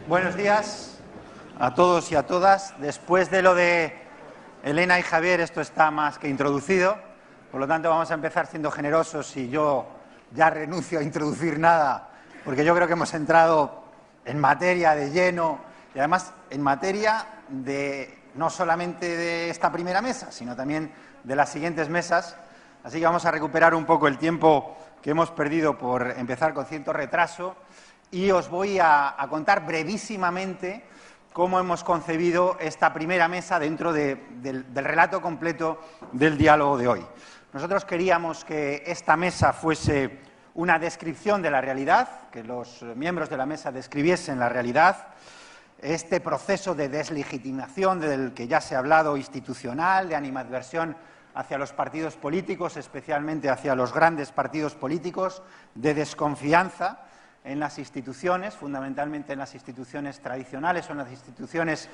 Buenos días a todos y a todas. Después de lo de Elena y Javier, esto está más que introducido. Por lo tanto, vamos a empezar siendo generosos y yo ya renuncio a introducir nada, porque yo creo que hemos entrado en materia de lleno y además en materia de no solamente de esta primera mesa, sino también de las siguientes mesas. Así que vamos a recuperar un poco el tiempo que hemos perdido por empezar con cierto retraso y os voy a contar brevísimamente cómo hemos concebido esta primera mesa dentro del relato completo del diálogo de hoy. Nosotros queríamos que esta mesa fuese una descripción de la realidad, que los miembros de la mesa describiesen la realidad, este proceso de deslegitimación del que ya se ha hablado, institucional, de animadversión hacia los partidos políticos, especialmente hacia los grandes partidos políticos, de desconfianza en las instituciones, fundamentalmente en las instituciones tradicionales o en las instituciones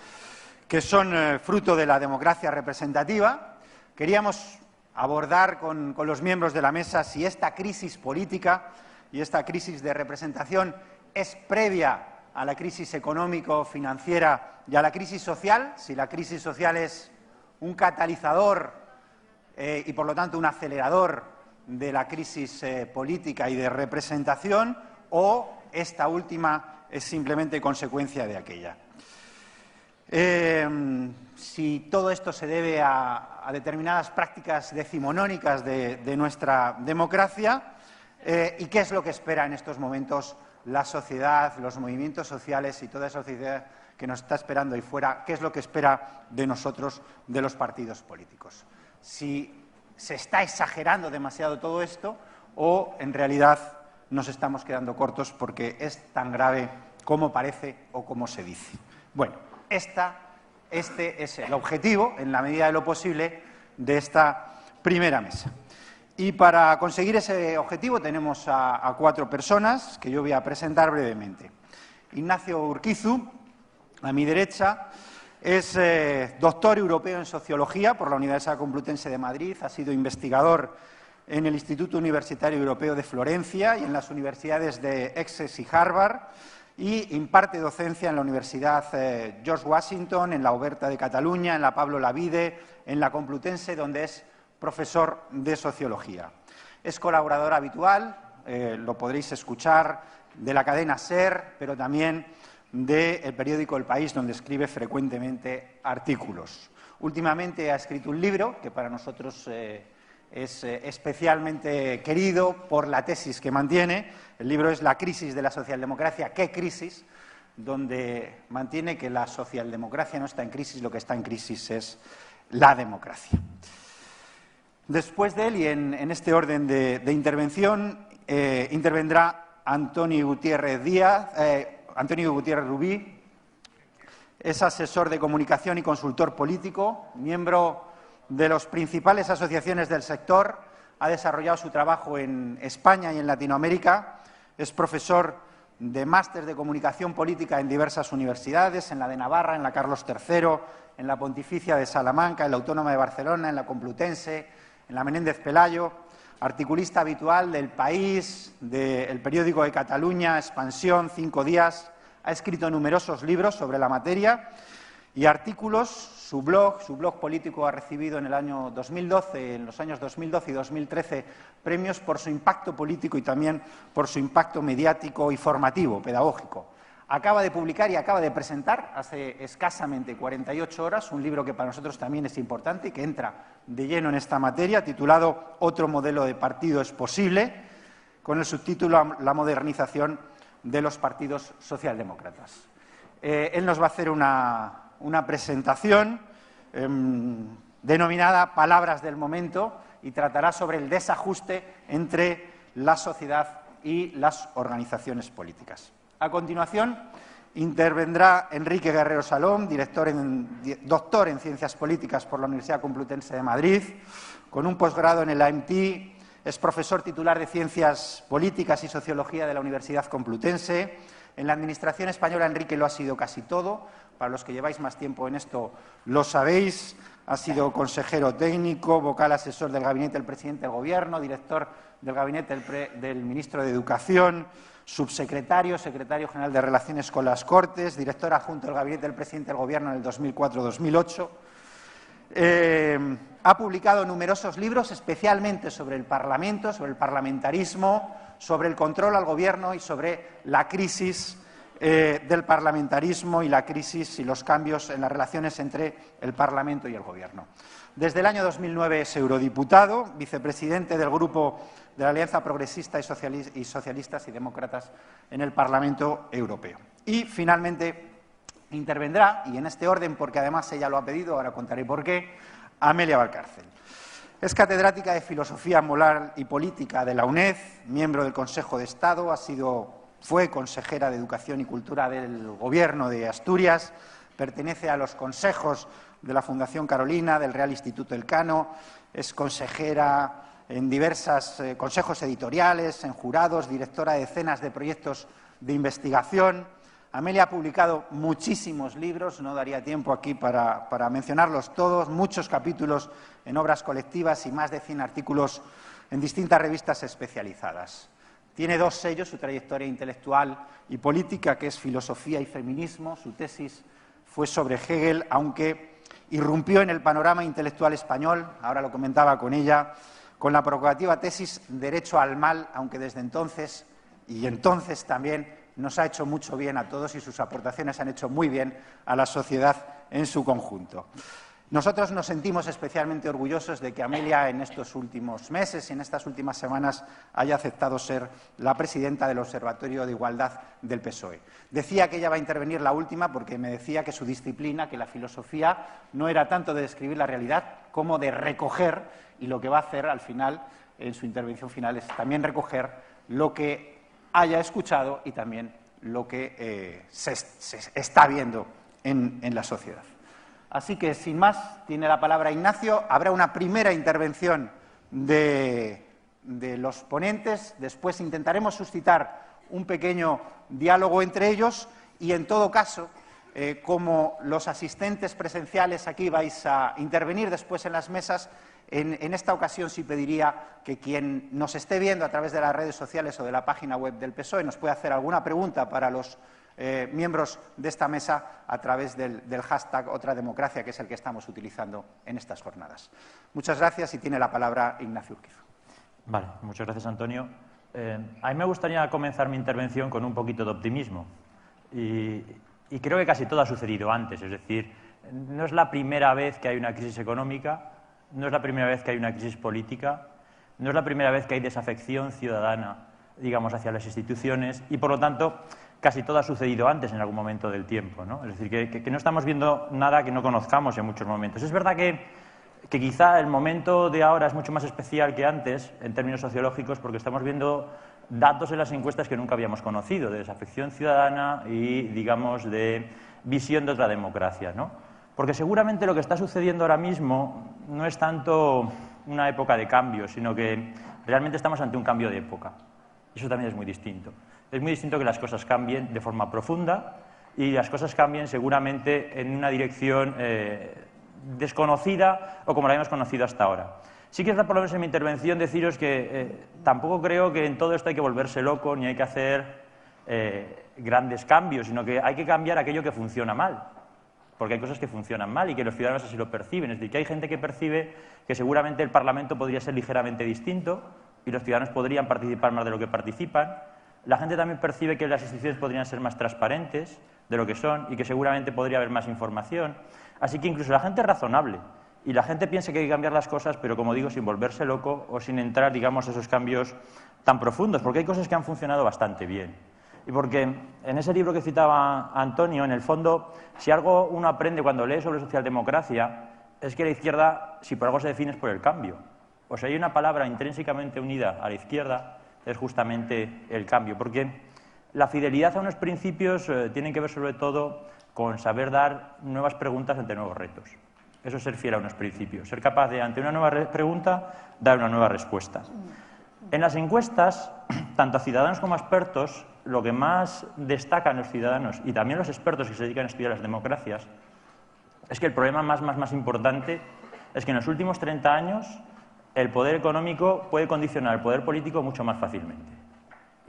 que son fruto de la democracia representativa. Queríamos abordar con los miembros de la mesa si esta crisis política y esta crisis de representación es previa a la crisis económico-financiera y a la crisis social, si la crisis social es un catalizador y, por lo tanto, un acelerador de la crisis política y de representación, o esta última es simplemente consecuencia de aquella. Si todo esto se debe a determinadas prácticas decimonónicas de nuestra democracia, y qué es lo que espera en estos momentos la sociedad, los movimientos sociales y toda esa sociedad que nos está esperando ahí fuera, qué es lo que espera de nosotros, de los partidos políticos. Si se está exagerando demasiado todo esto o, en realidad, nos estamos quedando cortos porque es tan grave como parece o como se dice. Bueno, este es el objetivo, en la medida de lo posible, de esta primera mesa. Y para conseguir ese objetivo tenemos a cuatro personas que yo voy a presentar brevemente. Ignacio Urquizu, a mi derecha, es doctor europeo en Sociología por la Universidad Complutense de Madrid, ha sido investigador en el Instituto Universitario Europeo de Florencia y en las universidades de Essex y Harvard, y imparte docencia en la Universidad George Washington, en la Oberta de Cataluña, en la Pablo Lavide, en la Complutense, donde es profesor de Sociología. Es colaborador habitual, lo podréis escuchar, de la cadena SER, pero también del periódico El País, donde escribe frecuentemente artículos. Últimamente ha escrito un libro que para nosotros es especialmente querido por la tesis que mantiene. El libro es La crisis de la socialdemocracia. ¿Qué crisis? Donde mantiene que la socialdemocracia no está en crisis, lo que está en crisis es la democracia. Después de él, y en este orden de intervención, intervendrá Antonio Gutiérrez Rubí. Es asesor de comunicación y consultor político, miembro de las principales asociaciones del sector, ha desarrollado su trabajo en España y en Latinoamérica, es profesor de máster de comunicación política en diversas universidades, en la de Navarra, en la Carlos III, en la Pontificia de Salamanca, en la Autónoma de Barcelona, en la Complutense, en la Menéndez Pelayo, articulista habitual del País, del periódico de Cataluña, Expansión, 5 Días, ha escrito numerosos libros sobre la materia y artículos. Su blog político ha recibido en el año 2012, en los años 2012 y 2013, premios por su impacto político y también por su impacto mediático y formativo, pedagógico. Acaba de publicar y acaba de presentar hace escasamente 48 horas un libro que para nosotros también es importante y que entra de lleno en esta materia, titulado Otro modelo de partido es posible, con el subtítulo La modernización de los partidos socialdemócratas. Él nos va a hacer una presentación denominada Palabras del momento y tratará sobre el desajuste entre la sociedad y las organizaciones políticas. A continuación, intervendrá Enrique Guerrero Salom, doctor en Ciencias Políticas por la Universidad Complutense de Madrid, con un posgrado en el AMT, es profesor titular de Ciencias Políticas y Sociología de la Universidad Complutense. En la Administración española, Enrique lo ha sido casi todo. Para los que lleváis más tiempo en esto, lo sabéis. Ha sido consejero técnico, vocal asesor del Gabinete del Presidente del Gobierno, director del Gabinete del Ministro de Educación, subsecretario, secretario general de Relaciones con las Cortes, director adjunto del Gabinete del Presidente del Gobierno en el 2004-2008. Ha publicado numerosos libros, especialmente sobre el Parlamento, sobre el parlamentarismo, sobre el control al Gobierno y sobre la crisis del parlamentarismo y la crisis y los cambios en las relaciones entre el Parlamento y el Gobierno. Desde el año 2009 es eurodiputado, vicepresidente del Grupo de la Alianza Progresista y Socialistas y Demócratas en el Parlamento Europeo. Y, finalmente, intervendrá, y en este orden, porque además ella lo ha pedido, ahora contaré por qué, Amelia Valcárcel. Es catedrática de Filosofía Moral y Política de la UNED, miembro del Consejo de Estado, fue consejera de Educación y Cultura del Gobierno de Asturias, pertenece a los consejos de la Fundación Carolina, del Real Instituto Elcano, es consejera en diversos consejos editoriales, en jurados, directora de decenas de proyectos de investigación. Amelia ha publicado muchísimos libros, no daría tiempo aquí para mencionarlos todos, muchos capítulos en obras colectivas y más de 100 artículos en distintas revistas especializadas. Tiene 2 sellos, su trayectoria intelectual y política, que es Filosofía y Feminismo. Su tesis fue sobre Hegel, aunque irrumpió en el panorama intelectual español, ahora lo comentaba con ella, con la provocativa tesis Derecho al Mal, aunque desde entonces, y entonces también, nos ha hecho mucho bien a todos y sus aportaciones han hecho muy bien a la sociedad en su conjunto. Nosotros nos sentimos especialmente orgullosos de que Amelia en estos últimos meses y en estas últimas semanas haya aceptado ser la presidenta del Observatorio de Igualdad del PSOE. Decía que ella va a intervenir la última porque me decía que su disciplina, que la filosofía, no era tanto de describir la realidad como de recoger, y lo que va a hacer al final, en su intervención final, es también recoger lo que haya escuchado y también lo que se está viendo en la sociedad. Así que, sin más, tiene la palabra Ignacio. Habrá una primera intervención de los ponentes. Después intentaremos suscitar un pequeño diálogo entre ellos y, en todo caso, como los asistentes presenciales aquí vais a intervenir después en las mesas, en esta ocasión sí pediría que quien nos esté viendo a través de las redes sociales o de la página web del PSOE nos pueda hacer alguna pregunta para los miembros de esta mesa a través del hashtag Otra Democracia, que es el que estamos utilizando en estas jornadas. Muchas gracias y tiene la palabra Ignacio Urquizo. Vale, muchas gracias, Antonio. A mí me gustaría comenzar mi intervención con un poquito de optimismo y creo que casi todo ha sucedido antes, es decir, no es la primera vez que hay una crisis económica, no es la primera vez que hay una crisis política, no es la primera vez que hay desafección ciudadana, digamos, hacia las instituciones y, por lo tanto, casi todo ha sucedido antes en algún momento del tiempo, ¿no? Es decir, que no estamos viendo nada que no conozcamos en muchos momentos. Es verdad que quizá el momento de ahora es mucho más especial que antes en términos sociológicos porque estamos viendo datos en las encuestas que nunca habíamos conocido, de desafección ciudadana y, digamos, de visión de otra democracia, ¿no? Porque seguramente lo que está sucediendo ahora mismo no es tanto una época de cambio, sino que realmente estamos ante un cambio de época. Eso también es muy distinto. Es muy distinto que las cosas cambien de forma profunda y las cosas cambien seguramente en una dirección desconocida o como la hemos conocido hasta ahora. Sí que es por lo menos en mi intervención deciros que tampoco creo que en todo esto hay que volverse loco ni hay que hacer grandes cambios, sino que hay que cambiar aquello que funciona mal. Porque hay cosas que funcionan mal y que los ciudadanos así lo perciben. Es decir, que hay gente que percibe que seguramente el Parlamento podría ser ligeramente distinto y los ciudadanos podrían participar más de lo que participan. La gente también percibe que las instituciones podrían ser más transparentes de lo que son y que seguramente podría haber más información. Así que incluso la gente es razonable y la gente piensa que hay que cambiar las cosas, pero como digo, sin volverse loco o sin entrar, digamos, a esos cambios tan profundos, porque hay cosas que han funcionado bastante bien. Y porque en ese libro que citaba Antonio, en el fondo, si algo uno aprende cuando lee sobre socialdemocracia, es que la izquierda, si por algo se define, es por el cambio. O sea, hay una palabra intrínsecamente unida a la izquierda, es justamente el cambio. Porque la fidelidad a unos principios tiene que ver sobre todo con saber dar nuevas preguntas ante nuevos retos. Eso es ser fiel a unos principios, ser capaz de, ante una nueva pregunta, dar una nueva respuesta. En las encuestas, tanto a ciudadanos como a expertos, lo que más destacan los ciudadanos y también los expertos que se dedican a estudiar las democracias es que el problema más importante es que en los últimos 30 años el poder económico puede condicionar el poder político mucho más fácilmente.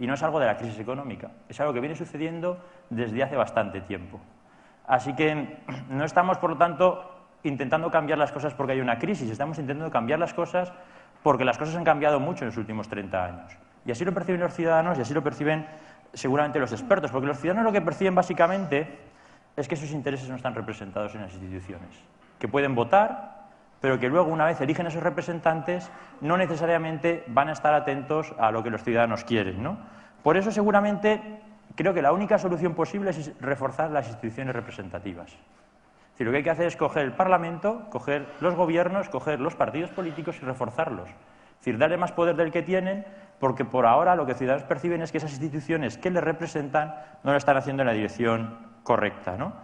Y no es algo de la crisis económica, es algo que viene sucediendo desde hace bastante tiempo. Así que no estamos, por lo tanto, intentando cambiar las cosas porque hay una crisis, estamos intentando cambiar las cosas porque las cosas han cambiado mucho en los últimos 30 años. Y así lo perciben los ciudadanos y así lo perciben seguramente los expertos, porque los ciudadanos lo que perciben básicamente es que sus intereses no están representados en las instituciones, que pueden votar, pero que luego, una vez eligen a esos representantes, no necesariamente van a estar atentos a lo que los ciudadanos quieren, ¿no? Por eso, seguramente, creo que la única solución posible es reforzar las instituciones representativas. Es decir, lo que hay que hacer es coger el Parlamento, coger los gobiernos, coger los partidos políticos y reforzarlos. Es decir, darle más poder del que tienen, porque por ahora lo que los ciudadanos perciben es que esas instituciones que les representan no lo están haciendo en la dirección correcta, ¿no?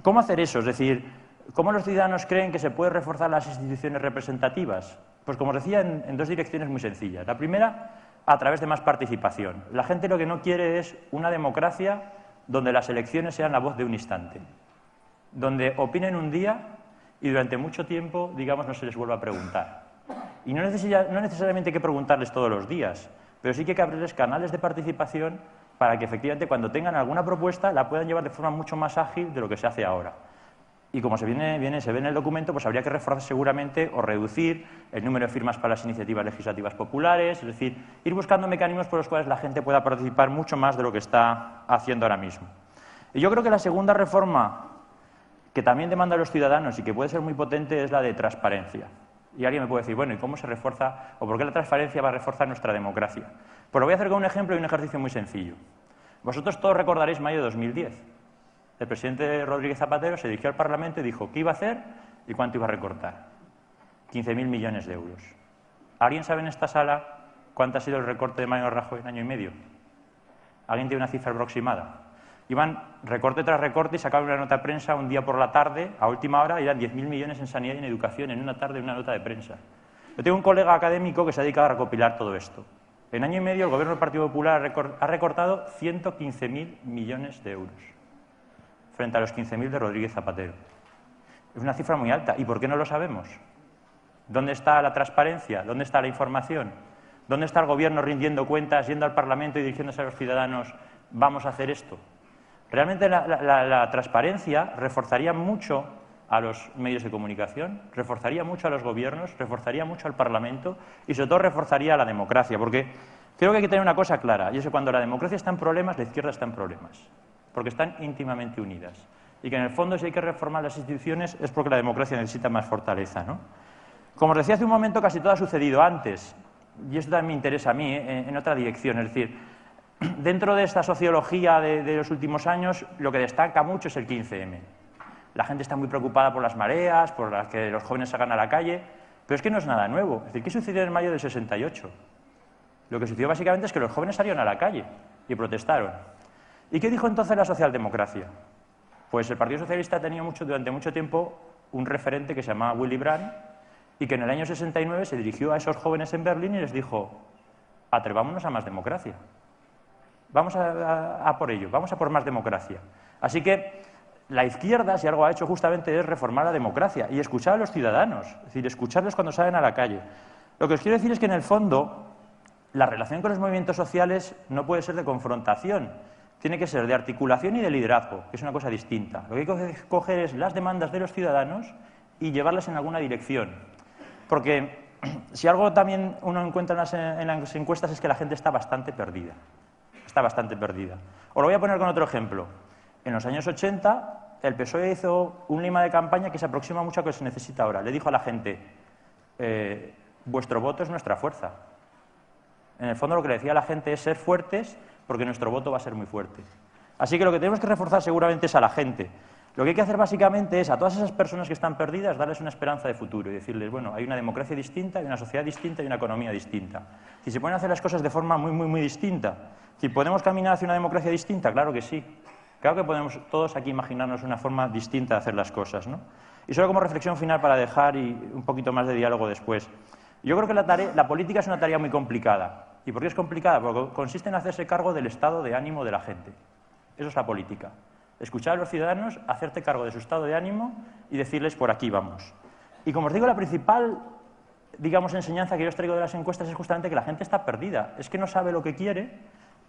¿Cómo hacer eso? Es decir, ¿cómo los ciudadanos creen que se puede reforzar las instituciones representativas? Pues, como os decía, en dos direcciones muy sencillas. La primera, a través de más participación. La gente lo que no quiere es una democracia donde las elecciones sean la voz de un instante, donde opinen un día y durante mucho tiempo, digamos, no se les vuelva a preguntar. Y no necesariamente hay que preguntarles todos los días, pero sí que hay que abrirles canales de participación para que, efectivamente, cuando tengan alguna propuesta, la puedan llevar de forma mucho más ágil de lo que se hace ahora. Y como se ve en el documento, pues habría que reforzar seguramente o reducir el número de firmas para las iniciativas legislativas populares, es decir, ir buscando mecanismos por los cuales la gente pueda participar mucho más de lo que está haciendo ahora mismo. Y yo creo que la segunda reforma que también demandan los ciudadanos y que puede ser muy potente es la de transparencia. Y alguien me puede decir, bueno, ¿y cómo se refuerza o por qué la transparencia va a reforzar nuestra democracia? Pues lo voy a hacer con un ejemplo y un ejercicio muy sencillo. Vosotros todos recordaréis mayo de 2010. El presidente Rodríguez Zapatero se dirigió al Parlamento y dijo qué iba a hacer y cuánto iba a recortar. 15.000 millones de euros. ¿Alguien sabe en esta sala cuánto ha sido el recorte de Mariano Rajoy en año y medio? ¿Alguien tiene una cifra aproximada? Iban recorte tras recorte y sacaban una nota de prensa un día por la tarde, a última hora, y eran 10.000 millones en sanidad y en educación, en una tarde, una nota de prensa. Yo tengo un colega académico que se ha dedicado a recopilar todo esto. En año y medio el Gobierno del Partido Popular ha recortado 115.000 millones de euros, frente a los 15.000 de Rodríguez Zapatero. Es una cifra muy alta. ¿Y por qué no lo sabemos? ¿Dónde está la transparencia? ¿Dónde está la información? ¿Dónde está el Gobierno rindiendo cuentas, yendo al Parlamento y dirigiéndose a los ciudadanos, vamos a hacer esto? Realmente la transparencia reforzaría mucho a los medios de comunicación, reforzaría mucho a los gobiernos, reforzaría mucho al Parlamento y, sobre todo, reforzaría a la democracia. Porque creo que hay que tener una cosa clara, y es que cuando la democracia está en problemas, la izquierda está en problemas, porque están íntimamente unidas. Y que, en el fondo, si hay que reformar las instituciones es porque la democracia necesita más fortaleza, ¿no? Como os decía hace un momento, casi todo ha sucedido antes, y esto también me interesa a mí, en otra dirección. Es decir, dentro de esta sociología de los últimos años, lo que destaca mucho es el 15M. La gente está muy preocupada por las mareas, por las que los jóvenes salgan a la calle, pero es que no es nada nuevo. Es decir, ¿qué sucedió en mayo del 68? Lo que sucedió básicamente es que los jóvenes salieron a la calle y protestaron. ¿Y qué dijo entonces la socialdemocracia? Pues el Partido Socialista ha tenido durante mucho tiempo un referente que se llamaba Willy Brandt y que en el año 69 se dirigió a esos jóvenes en Berlín y les dijo: atrevámonos a más democracia. Vamos a por ello, vamos a por más democracia. Así que la izquierda, si algo ha hecho justamente, es reformar la democracia y escuchar a los ciudadanos, es decir, escucharles cuando salen a la calle. Lo que os quiero decir es que, en el fondo, la relación con los movimientos sociales no puede ser de confrontación, tiene que ser de articulación y de liderazgo, que es una cosa distinta. Lo que hay que coger es las demandas de los ciudadanos y llevarlas en alguna dirección. Porque si algo también uno encuentra en las encuestas es que la gente está bastante perdida. Está bastante perdida. Os lo voy a poner con otro ejemplo. En los años 80, el PSOE hizo un lema de campaña que se aproxima mucho a lo que se necesita ahora. Le dijo a la gente, vuestro voto es nuestra fuerza. En el fondo, lo que le decía a la gente es ser fuertes, porque nuestro voto va a ser muy fuerte. Así que lo que tenemos que reforzar seguramente es a la gente. Lo que hay que hacer básicamente es, a todas esas personas que están perdidas, darles una esperanza de futuro y decirles, bueno, hay una democracia distinta, hay una sociedad distinta y una economía distinta. Si se pueden hacer las cosas de forma muy distinta, si podemos caminar hacia una democracia distinta, claro que sí. Claro que podemos todos aquí imaginarnos una forma distinta de hacer las cosas, ¿no? Y solo como reflexión final para dejar y un poquito más de diálogo después. Yo creo que la política es una tarea muy complicada. ¿Y por qué es complicada? Porque consiste en hacerse cargo del estado de ánimo de la gente. Eso es la política. Escuchar a los ciudadanos, hacerte cargo de su estado de ánimo y decirles por aquí vamos. Y como os digo, la principal digamos, enseñanza que yo os traigo de las encuestas es justamente que la gente está perdida. Es que no sabe lo que quiere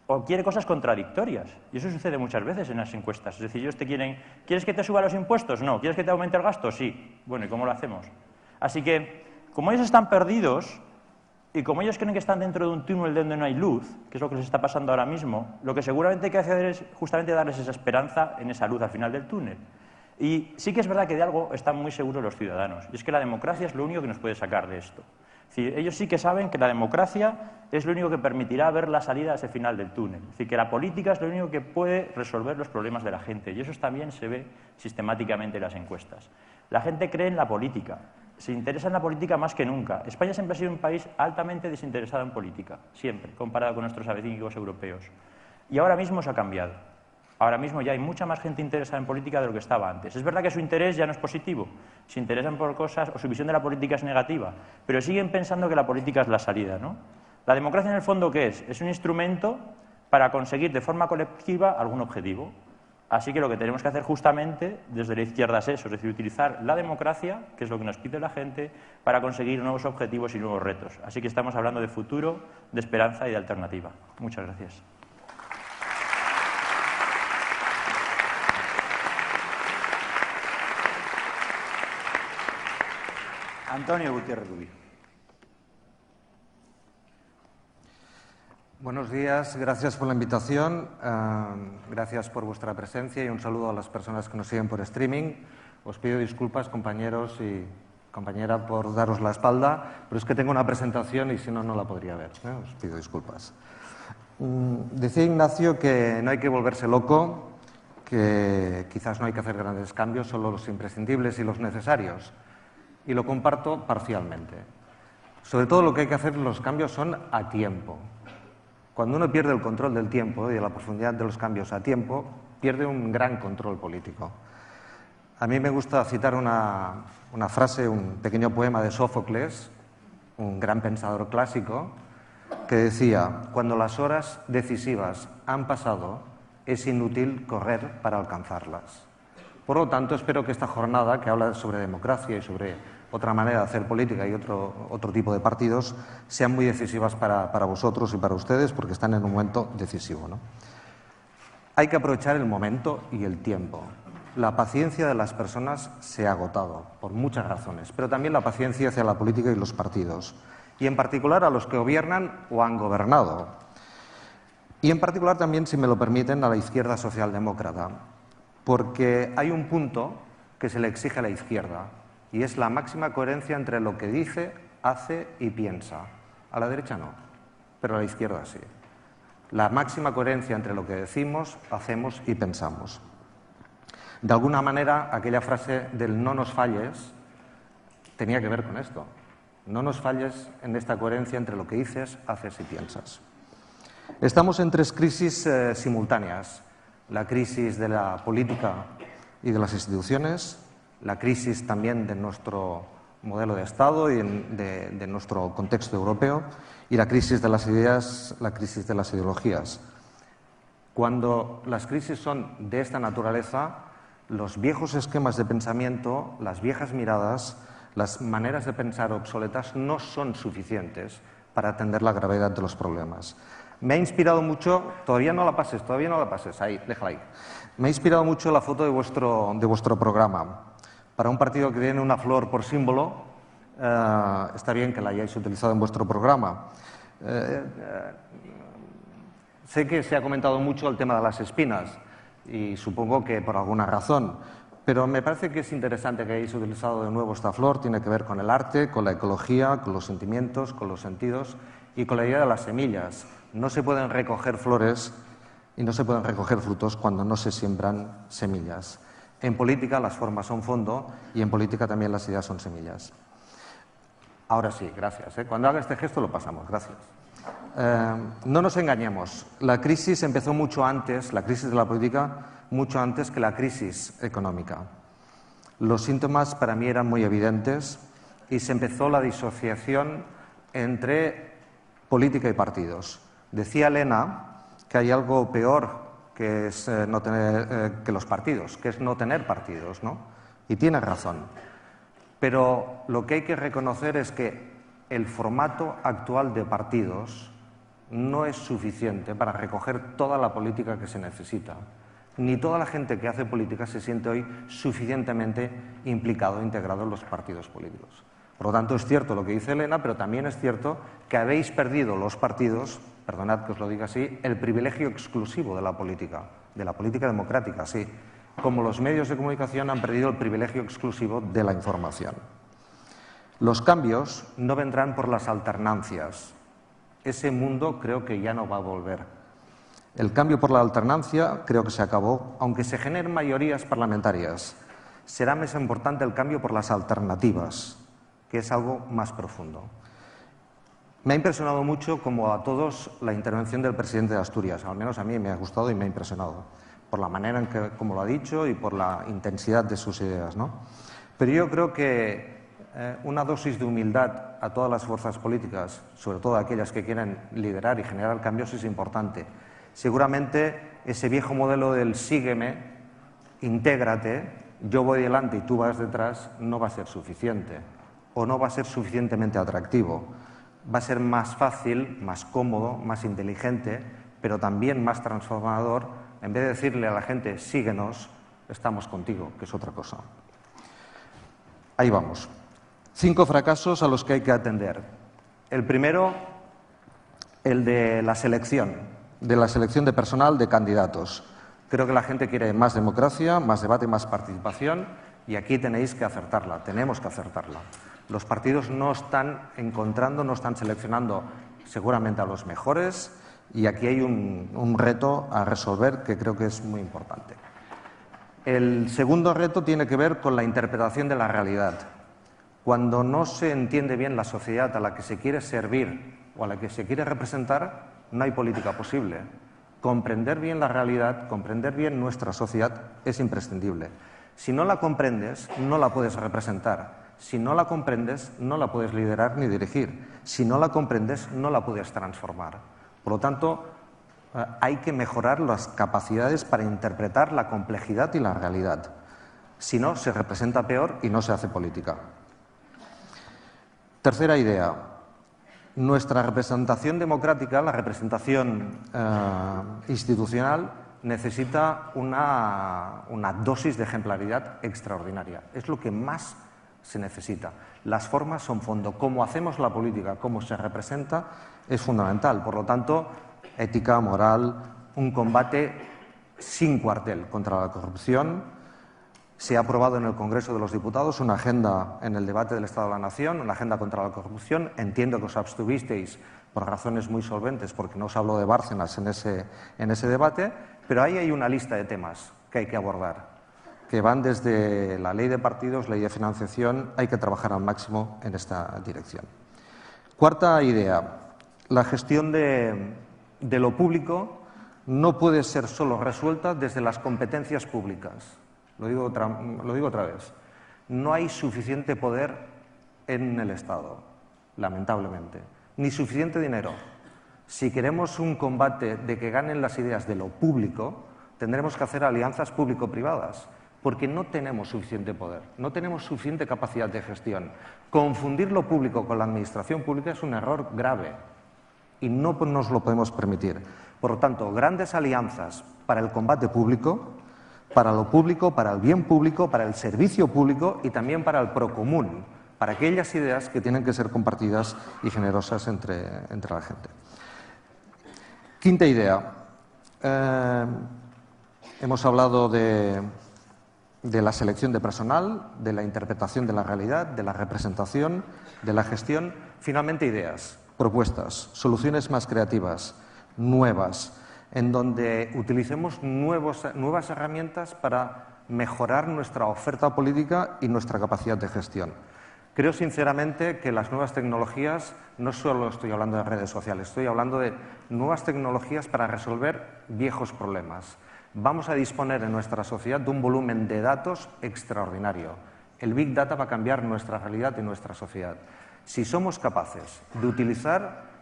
o quiere cosas contradictorias. Y eso sucede muchas veces en las encuestas. Es decir, ellos te quieren, ¿quieres que te suba los impuestos? No. ¿Quieres que te aumente el gasto? Sí. Bueno, ¿y cómo lo hacemos? Así que, como ellos están perdidos y como ellos creen que están dentro de un túnel donde no hay luz, que es lo que les está pasando ahora mismo, lo que seguramente hay que hacer es justamente darles esa esperanza en esa luz al final del túnel. Y sí que es verdad que de algo están muy seguros los ciudadanos, y es que la democracia es lo único que nos puede sacar de esto. Es decir, ellos sí que saben que la democracia es lo único que permitirá ver la salida a ese final del túnel. Es decir, que la política es lo único que puede resolver los problemas de la gente, y eso también se ve sistemáticamente en las encuestas. La gente cree en la política, se interesa en la política más que nunca. España siempre ha sido un país altamente desinteresado en política, siempre, comparado con nuestros vecinos europeos. Y ahora mismo se ha cambiado. Ahora mismo ya hay mucha más gente interesada en política de lo que estaba antes. Es verdad que su interés ya no es positivo, se interesan por cosas o su visión de la política es negativa, pero siguen pensando que la política es la salida, ¿no? La democracia en el fondo, ¿qué es? Es un instrumento para conseguir de forma colectiva algún objetivo. Así que lo que tenemos que hacer justamente desde la izquierda es eso, es decir, utilizar la democracia, que es lo que nos pide la gente, para conseguir nuevos objetivos y nuevos retos. Así que estamos hablando de futuro, de esperanza y de alternativa. Muchas gracias. Antonio Gutiérrez Rubí. Buenos días, gracias por la invitación, gracias por vuestra presencia y un saludo a las personas que nos siguen por streaming. Os pido disculpas, compañeros y compañera, por daros la espalda, pero es que tengo una presentación y si no, no la podría ver. Os pido disculpas. Decía Ignacio que no hay que volverse loco, que quizás no hay que hacer grandes cambios, solo los imprescindibles y los necesarios. Y lo comparto parcialmente. Sobre todo lo que hay que hacer los cambios son a tiempo. Cuando uno pierde el control del tiempo y de la profundidad de los cambios a tiempo, pierde un gran control político. A mí me gusta citar una frase, un pequeño poema de Sófocles, un gran pensador clásico, que decía: cuando las horas decisivas han pasado, es inútil correr para alcanzarlas. Por lo tanto, espero que esta jornada, que habla sobre democracia y sobre otra manera de hacer política y otro tipo de partidos, sean muy decisivas para vosotros y para ustedes, porque están en un momento decisivo, ¿no? Hay que aprovechar el momento y el tiempo. La paciencia de las personas se ha agotado, por muchas razones, pero también la paciencia hacia la política y los partidos, y en particular a los que gobiernan o han gobernado. Y en particular también, si me lo permiten, a la izquierda socialdemócrata, porque hay un punto que se le exige a la izquierda, y es la máxima coherencia entre lo que dice, hace y piensa. A la derecha no, pero a la izquierda sí. La máxima coherencia entre lo que decimos, hacemos y pensamos. De alguna manera, aquella frase del no nos falles tenía que ver con esto. No nos falles en esta coherencia entre lo que dices, haces y piensas. Estamos en tres crisis simultáneas. La crisis de la política y de las instituciones, la crisis también de nuestro modelo de Estado y de nuestro contexto europeo, y la crisis de las ideas, la crisis de las ideologías. Cuando las crisis son de esta naturaleza, los viejos esquemas de pensamiento, las viejas miradas, las maneras de pensar obsoletas no son suficientes para atender la gravedad de los problemas. Me ha inspirado mucho, todavía no la pases, ahí, déjala ahí. Me ha inspirado mucho la foto de vuestro programa. Para un partido que tiene una flor por símbolo, está bien que la hayáis utilizado en vuestro programa. Sé que se ha comentado mucho el tema de las espinas y supongo que por alguna razón, pero me parece que es interesante que hayáis utilizado de nuevo esta flor. Tiene que ver con el arte, con la ecología, con los sentimientos, con los sentidos y con la idea de las semillas. No se pueden recoger flores y no se pueden recoger frutos cuando no se siembran semillas. En política las formas son fondo y en política también las ideas son semillas. Ahora sí, gracias. Cuando haga este gesto lo pasamos, gracias. No nos engañemos, la crisis empezó mucho antes, la crisis de la política, mucho antes que la crisis económica. Los síntomas para mí eran muy evidentes y se empezó la disociación entre política y partidos. Decía Elena que hay algo peor que es que los partidos, que es no tener partidos, ¿no? Y tiene razón. Pero lo que hay que reconocer es que el formato actual de partidos no es suficiente para recoger toda la política que se necesita. Ni toda la gente que hace política se siente hoy suficientemente implicado e integrado en los partidos políticos. Por lo tanto, es cierto lo que dice Elena, pero también es cierto que habéis perdido los partidos, perdonad que os lo diga así, el privilegio exclusivo de la política democrática, sí, como los medios de comunicación han perdido el privilegio exclusivo de la información. Los cambios no vendrán por las alternancias. Ese mundo creo que ya no va a volver. El cambio por la alternancia creo que se acabó, aunque se generen mayorías parlamentarias. Será más importante el cambio por las alternativas, que es algo más profundo. Me ha impresionado mucho, como a todos, la intervención del presidente de Asturias. Al menos a mí me ha gustado y me ha impresionado, por la manera en que, como lo ha dicho, y por la intensidad de sus ideas, ¿no? Pero yo creo que una dosis de humildad a todas las fuerzas políticas, sobre todo aquellas que quieren liderar y generar cambios, es importante. Seguramente ese viejo modelo del sígueme, intégrate, yo voy delante y tú vas detrás, no va a ser suficiente o no va a ser suficientemente atractivo. Va a ser más fácil, más cómodo, más inteligente, pero también más transformador, en vez de decirle a la gente síguenos, estamos contigo, que es otra cosa. Ahí vamos. 5 fracasos a los que hay que atender. El primero, el de la selección de personal de candidatos. Creo que la gente quiere más democracia, más debate, más participación, y aquí tenéis que acertarla, tenemos que acertarla. Los partidos no están encontrando, no están seleccionando seguramente a los mejores, y aquí hay un reto a resolver que creo que es muy importante. El segundo reto tiene que ver con la interpretación de la realidad. Cuando no se entiende bien la sociedad a la que se quiere servir o a la que se quiere representar, no hay política posible. Comprender bien la realidad, comprender bien nuestra sociedad es imprescindible. Si no la comprendes, no la puedes representar. Si no la comprendes, no la puedes liderar ni dirigir. Si no la comprendes, no la puedes transformar. Por lo tanto, hay que mejorar las capacidades para interpretar la complejidad y la realidad. Si no, se representa peor y no se hace política. Tercera idea. Nuestra representación democrática, la representación institucional, necesita una dosis de ejemplaridad extraordinaria. Es lo que más se necesita. Las formas son fondo. Cómo hacemos la política, cómo se representa, es fundamental. Por lo tanto, ética, moral, un combate sin cuartel contra la corrupción. Se ha aprobado en el Congreso de los Diputados una agenda en el debate del Estado de la Nación, una agenda contra la corrupción. Entiendo que os abstuvisteis por razones muy solventes, porque no os habló de Bárcenas en ese debate, pero ahí hay una lista de temas que hay que abordar, que van desde la ley de partidos, ley de financiación. Hay que trabajar al máximo en esta dirección. Cuarta idea. La gestión de lo público no puede ser solo resuelta desde las competencias públicas. Lo digo otra vez. No hay suficiente poder en el Estado, lamentablemente, ni suficiente dinero. Si queremos un combate de que ganen las ideas de lo público, tendremos que hacer alianzas público-privadas, porque no tenemos suficiente poder, no tenemos suficiente capacidad de gestión. Confundir lo público con la administración pública es un error grave y no nos lo podemos permitir. Por lo tanto, grandes alianzas para el combate público, para lo público, para el bien público, para el servicio público y también para el procomún, para aquellas ideas que tienen que ser compartidas y generosas entre la gente. Quinta idea. Hemos hablado de la selección de personal, de la interpretación de la realidad, de la representación, de la gestión. Finalmente, ideas, propuestas, soluciones más creativas, nuevas, en donde utilicemos nuevas herramientas para mejorar nuestra oferta política y nuestra capacidad de gestión. Creo sinceramente que las nuevas tecnologías, no solo estoy hablando de redes sociales, estoy hablando de nuevas tecnologías para resolver viejos problemas. Vamos a disponer en nuestra sociedad de un volumen de datos extraordinario. El Big Data va a cambiar nuestra realidad y nuestra sociedad. Si somos capaces de utilizar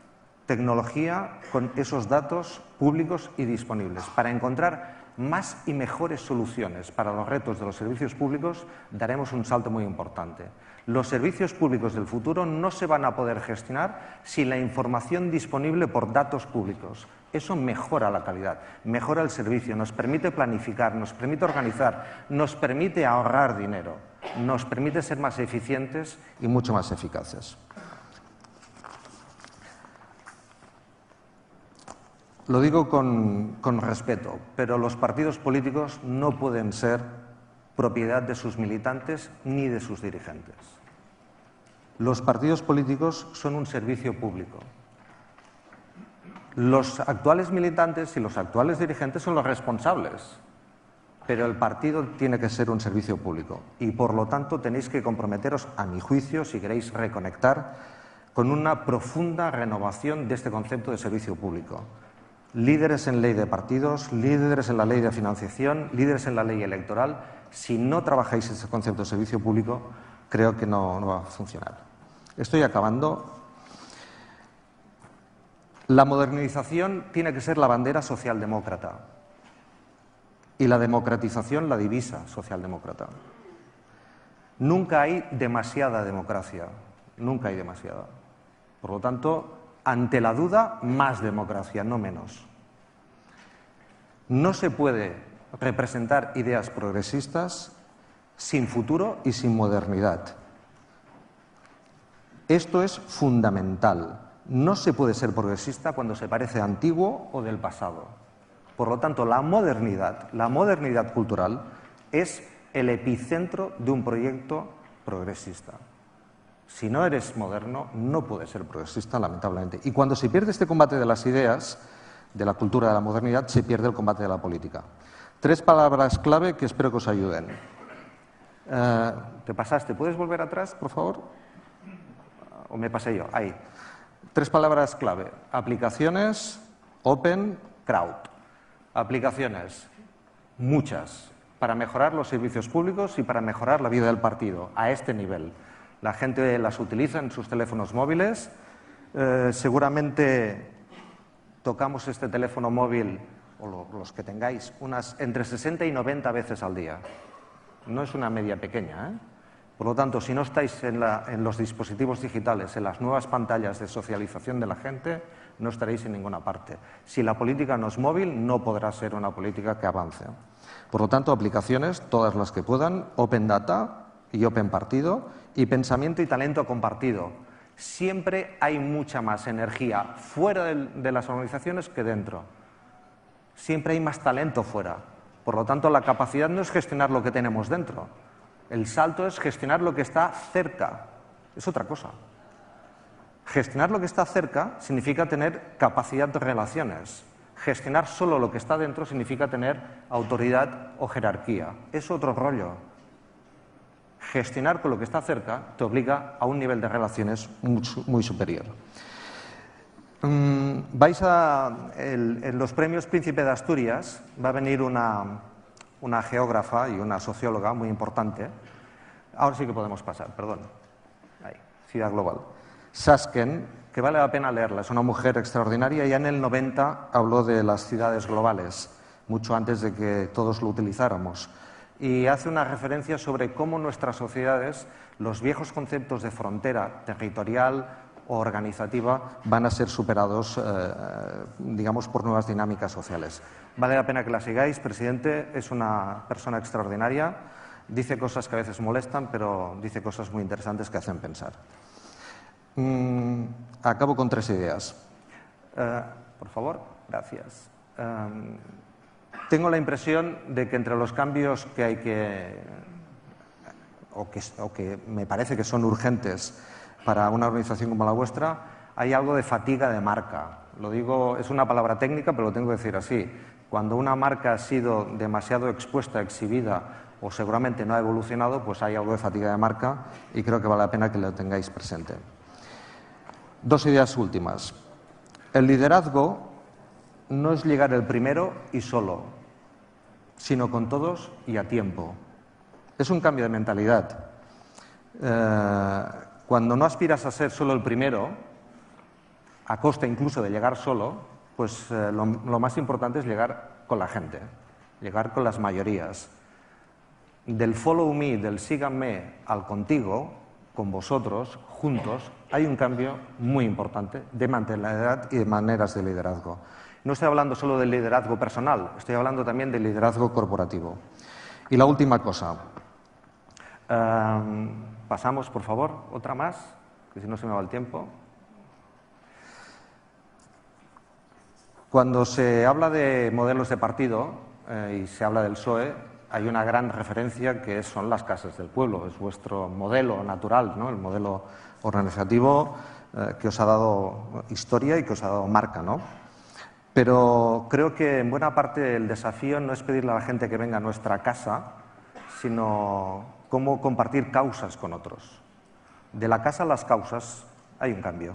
tecnología con esos datos públicos y disponibles para encontrar más y mejores soluciones para los retos de los servicios públicos, daremos un salto muy importante. Los servicios públicos del futuro no se van a poder gestionar sin la información disponible por datos públicos. Eso mejora la calidad, mejora el servicio, nos permite planificar, nos permite organizar, nos permite ahorrar dinero, nos permite ser más eficientes y mucho más eficaces. Lo digo con respeto, pero los partidos políticos no pueden ser propiedad de sus militantes ni de sus dirigentes. Los partidos políticos son un servicio público. Los actuales militantes y los actuales dirigentes son los responsables, pero el partido tiene que ser un servicio público y, por lo tanto, tenéis que comprometeros, a mi juicio, si queréis reconectar, con una profunda renovación de este concepto de servicio público. Líderes en ley de partidos, líderes en la ley de financiación, líderes en la ley electoral. Si no trabajáis ese concepto de servicio público, creo que no va a funcionar. Estoy acabando. La modernización tiene que ser la bandera socialdemócrata y la democratización la divisa socialdemócrata. Nunca hay demasiada democracia, nunca hay demasiada. Por lo tanto, ante la duda, más democracia, no menos. No se puede representar ideas progresistas sin futuro y sin modernidad. Esto es fundamental. No se puede ser progresista cuando se parece antiguo o del pasado. Por lo tanto, la modernidad cultural, es el epicentro de un proyecto progresista. Si no eres moderno, no puedes ser progresista, lamentablemente. Y cuando se pierde este combate de las ideas, de la cultura de la modernidad, se pierde el combate de la política. 3 palabras clave que espero que os ayuden. Te pasaste. ¿Puedes volver atrás, por favor? ¿O me pasé yo? Ahí. 3 palabras clave. Aplicaciones, open, crowd. Aplicaciones, muchas, para mejorar los servicios públicos y para mejorar la vida del partido, a este nivel. La gente las utiliza en sus teléfonos móviles. Seguramente tocamos este teléfono móvil, o los que tengáis, unas entre 60 y 90 veces al día. No es una media pequeña, ¿eh? Por lo tanto, si no estáis en los dispositivos digitales, en las nuevas pantallas de socialización de la gente, no estaréis en ninguna parte. Si la política no es móvil, no podrá ser una política que avance. Por lo tanto, aplicaciones, todas las que puedan, Open Data y Open Partido, y pensamiento y talento compartido. Siempre hay mucha más energía fuera de las organizaciones que dentro. Siempre hay más talento fuera. Por lo tanto, la capacidad no es gestionar lo que tenemos dentro. El salto es gestionar lo que está cerca. Es otra cosa. Gestionar lo que está cerca significa tener capacidad de relaciones. Gestionar solo lo que está dentro significa tener autoridad o jerarquía. Es otro rollo. Gestionar con lo que está cerca te obliga a un nivel de relaciones muy superior. En los premios Príncipe de Asturias va a venir una geógrafa y una socióloga muy importante. Ahora sí que podemos pasar, perdón. Ahí, Ciudad Global. Sasken, que vale la pena leerla, es una mujer extraordinaria. Ya en el 90 habló de las ciudades globales, mucho antes de que todos lo utilizáramos. Y hace una referencia sobre cómo nuestras sociedades, los viejos conceptos de frontera territorial o organizativa, van a ser superados, digamos, por nuevas dinámicas sociales. Vale la pena que la sigáis, presidente, es una persona extraordinaria, dice cosas que a veces molestan, pero dice cosas muy interesantes que hacen pensar. Acabo con 3 ideas. Por favor, gracias. Tengo la impresión de que entre los cambios que hay o que me parece que son urgentes para una organización como la vuestra, hay algo de fatiga de marca. Lo digo, es una palabra técnica, pero lo tengo que decir así. Cuando una marca ha sido demasiado expuesta, exhibida o seguramente no ha evolucionado, pues hay algo de fatiga de marca y creo que vale la pena que lo tengáis presente. 2 ideas últimas. El liderazgo no es llegar el primero y solo, sino con todos y a tiempo. Es un cambio de mentalidad. Cuando no aspiras a ser solo el primero, a costa incluso de llegar solo, pues lo más importante es llegar con la gente. llegar con las mayorías. Del follow me, del síganme al contigo, con vosotros, juntos, hay un cambio muy importante de mentalidad y de maneras de liderazgo. No estoy hablando solo del liderazgo personal, estoy hablando también del liderazgo corporativo. Y la última cosa. Pasamos, por favor, otra más, que si no se me va el tiempo. Cuando se habla de modelos de partido y se habla del PSOE, hay una gran referencia que son las casas del pueblo. Es vuestro modelo natural, ¿no? El modelo organizativo que os ha dado historia y que os ha dado marca, ¿no? Pero creo que en buena parte el desafío no es pedirle a la gente que venga a nuestra casa, sino cómo compartir causas con otros. De la casa a las causas hay un cambio.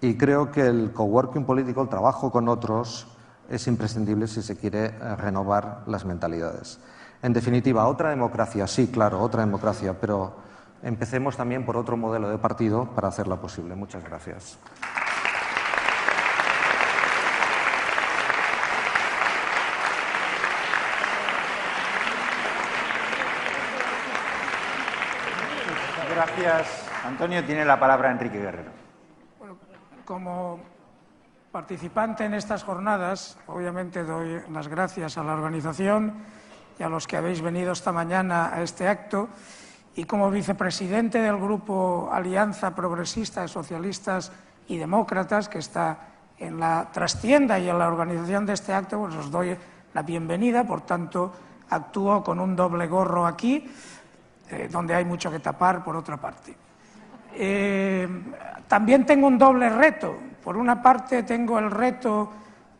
Y creo que el coworking político, el trabajo con otros, es imprescindible si se quiere renovar las mentalidades. En definitiva, otra democracia, sí, claro, otra democracia, pero empecemos también por otro modelo de partido para hacerla posible. Muchas gracias. Gracias, Antonio. Tiene la palabra Enrique Guerrero. Bueno, como participante en estas jornadas, obviamente doy las gracias a la organización y a los que habéis venido esta mañana a este acto. Y como vicepresidente del Grupo Alianza Progresista de Socialistas y Demócratas, que está en la trastienda y en la organización de este acto, pues os doy la bienvenida. Por tanto, actúo con un doble gorro aquí, donde hay mucho que tapar, por otra parte. También tengo un doble reto. Por una parte, tengo el reto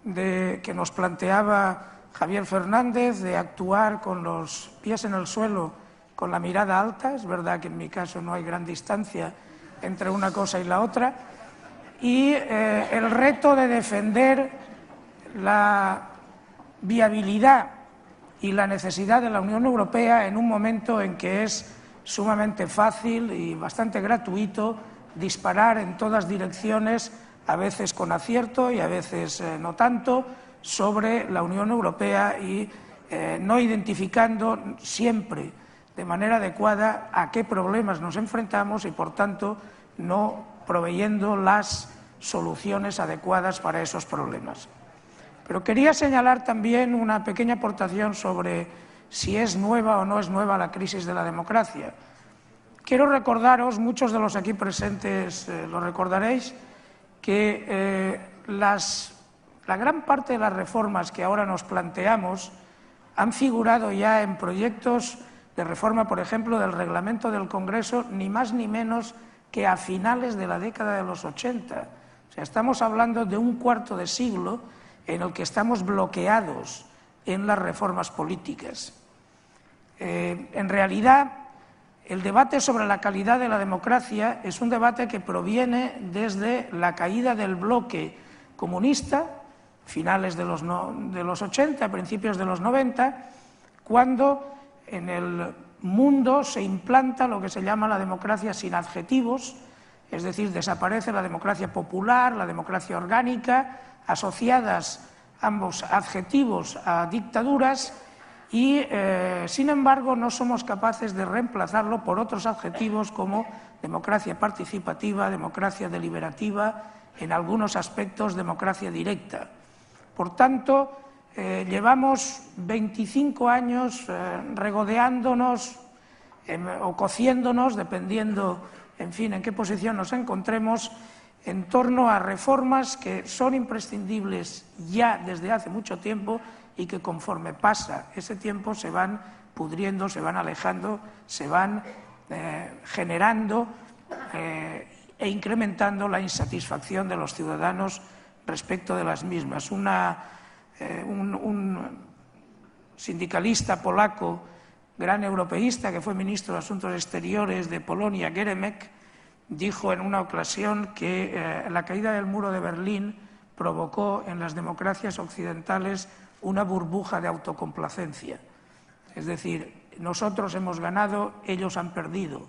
que nos planteaba Javier Fernández de actuar con los pies en el suelo, con la mirada alta. Es verdad que en mi caso no hay gran distancia entre una cosa y la otra. Y el reto de defender la viabilidad y la necesidad de la Unión Europea en un momento en que es sumamente fácil y bastante gratuito disparar en todas direcciones, a veces con acierto y a veces no tanto, sobre la Unión Europea y no identificando siempre de manera adecuada a qué problemas nos enfrentamos y, por tanto, no proveyendo las soluciones adecuadas para esos problemas. Pero quería señalar también una pequeña aportación sobre si es nueva o no es nueva la crisis de la democracia. Quiero recordaros, muchos de los aquí presentes lo recordaréis, que la gran parte de las reformas que ahora nos planteamos han figurado ya en proyectos de reforma, por ejemplo, del reglamento del Congreso, ni más ni menos que a finales de la década de los 80. O sea, estamos hablando de un cuarto de siglo en el que estamos bloqueados en las reformas políticas. En realidad, el debate sobre la calidad de la democracia es un debate que proviene desde la caída del bloque comunista, finales de los 80, principios de los 90, cuando en el mundo se implanta lo que se llama la democracia sin adjetivos, es decir, desaparece la democracia popular, la democracia orgánica, asociadas ambos adjetivos a dictaduras y, sin embargo, no somos capaces de reemplazarlo por otros adjetivos como democracia participativa, democracia deliberativa, en algunos aspectos democracia directa. Por tanto, llevamos 25 años regodeándonos o cociéndonos, dependiendo, en fin, en qué posición nos encontremos, en torno a reformas que son imprescindibles ya desde hace mucho tiempo y que conforme pasa ese tiempo se van pudriendo, se van alejando, se van generando e incrementando la insatisfacción de los ciudadanos respecto de las mismas. Un sindicalista polaco, gran europeísta, que fue ministro de Asuntos Exteriores de Polonia, Geremek, dijo en una ocasión que la caída del muro de Berlín provocó en las democracias occidentales una burbuja de autocomplacencia. Es decir, nosotros hemos ganado, ellos han perdido.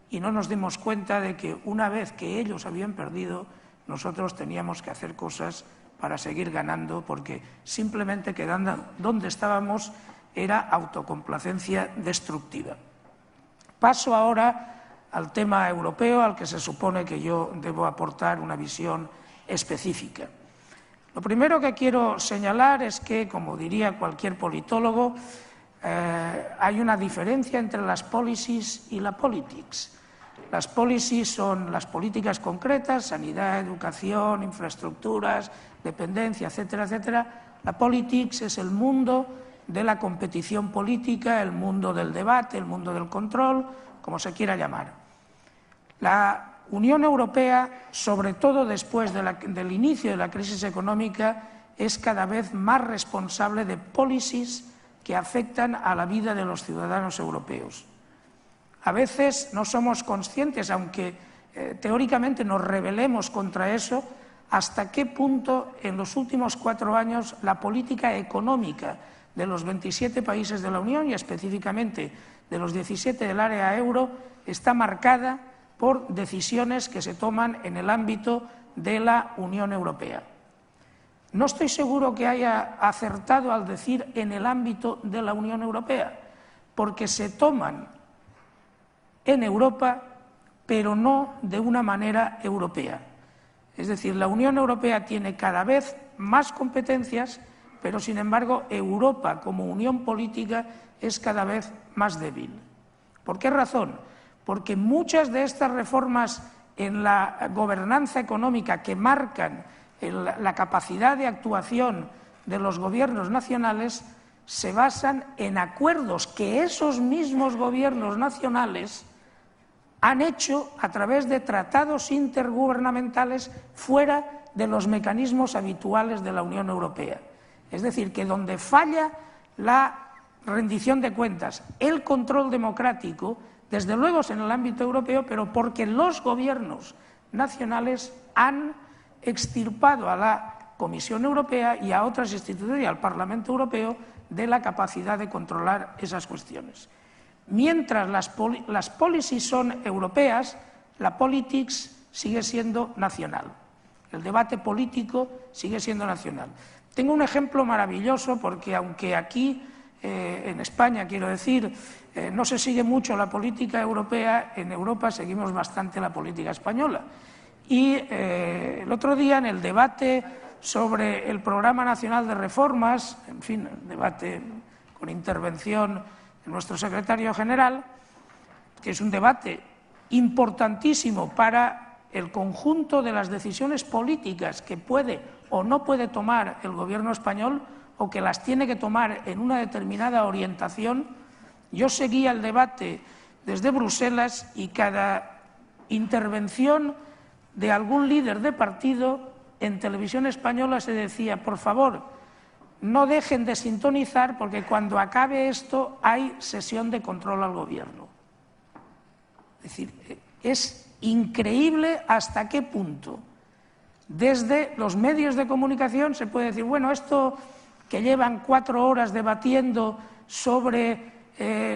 Y no nos dimos cuenta de que una vez que ellos habían perdido, nosotros teníamos que hacer cosas para seguir ganando, porque simplemente quedando donde estábamos era autocomplacencia destructiva. Paso ahora al tema europeo, al que se supone que yo debo aportar una visión específica. Lo primero que quiero señalar es que, como diría cualquier politólogo, hay una diferencia entre las policies y la politics. Las policies son las políticas concretas, sanidad, educación, infraestructuras, dependencia, etcétera, etcétera. La politics es el mundo de la competición política, el mundo del debate, el mundo del control, como se quiera llamar. La Unión Europea, sobre todo después del inicio de la crisis económica, es cada vez más responsable de policies que afectan a la vida de los ciudadanos europeos. A veces no somos conscientes, aunque teóricamente nos rebelemos contra eso, hasta qué punto en los últimos 4 años la política económica de los 27 países de la Unión y específicamente de los 17 del área euro está marcada por decisiones que se toman en el ámbito de la Unión Europea. No estoy seguro que haya acertado al decir en el ámbito de la Unión Europea, porque se toman en Europa, pero no de una manera europea. Es decir, la Unión Europea tiene cada vez más competencias, pero sin embargo Europa como unión política es cada vez más débil. ¿Por qué razón? Porque muchas de estas reformas en la gobernanza económica que marcan la capacidad de actuación de los gobiernos nacionales se basan en acuerdos que esos mismos gobiernos nacionales han hecho a través de tratados intergubernamentales fuera de los mecanismos habituales de la Unión Europea. Es decir, que donde falla la rendición de cuentas, el control democrático, desde luego es en el ámbito europeo, pero porque los gobiernos nacionales han extirpado a la Comisión Europea y a otras instituciones y al Parlamento Europeo de la capacidad de controlar esas cuestiones. Mientras las policies son europeas, la politics sigue siendo nacional. El debate político sigue siendo nacional. Tengo un ejemplo maravilloso porque aunque aquí, en España, quiero decir, no se sigue mucho la política europea, en Europa seguimos bastante la política española. Y el otro día, en el debate sobre el Programa Nacional de Reformas, en fin, el debate con intervención de nuestro secretario general, que es un debate importantísimo para el conjunto de las decisiones políticas que puede o no puede tomar el gobierno español o que las tiene que tomar en una determinada orientación. Yo seguía el debate desde Bruselas y cada intervención de algún líder de partido en televisión española se decía: por favor, no dejen de sintonizar porque cuando acabe esto hay sesión de control al gobierno. Es decir, es increíble hasta qué punto desde los medios de comunicación se puede decir, bueno, esto que llevan 4 horas debatiendo sobre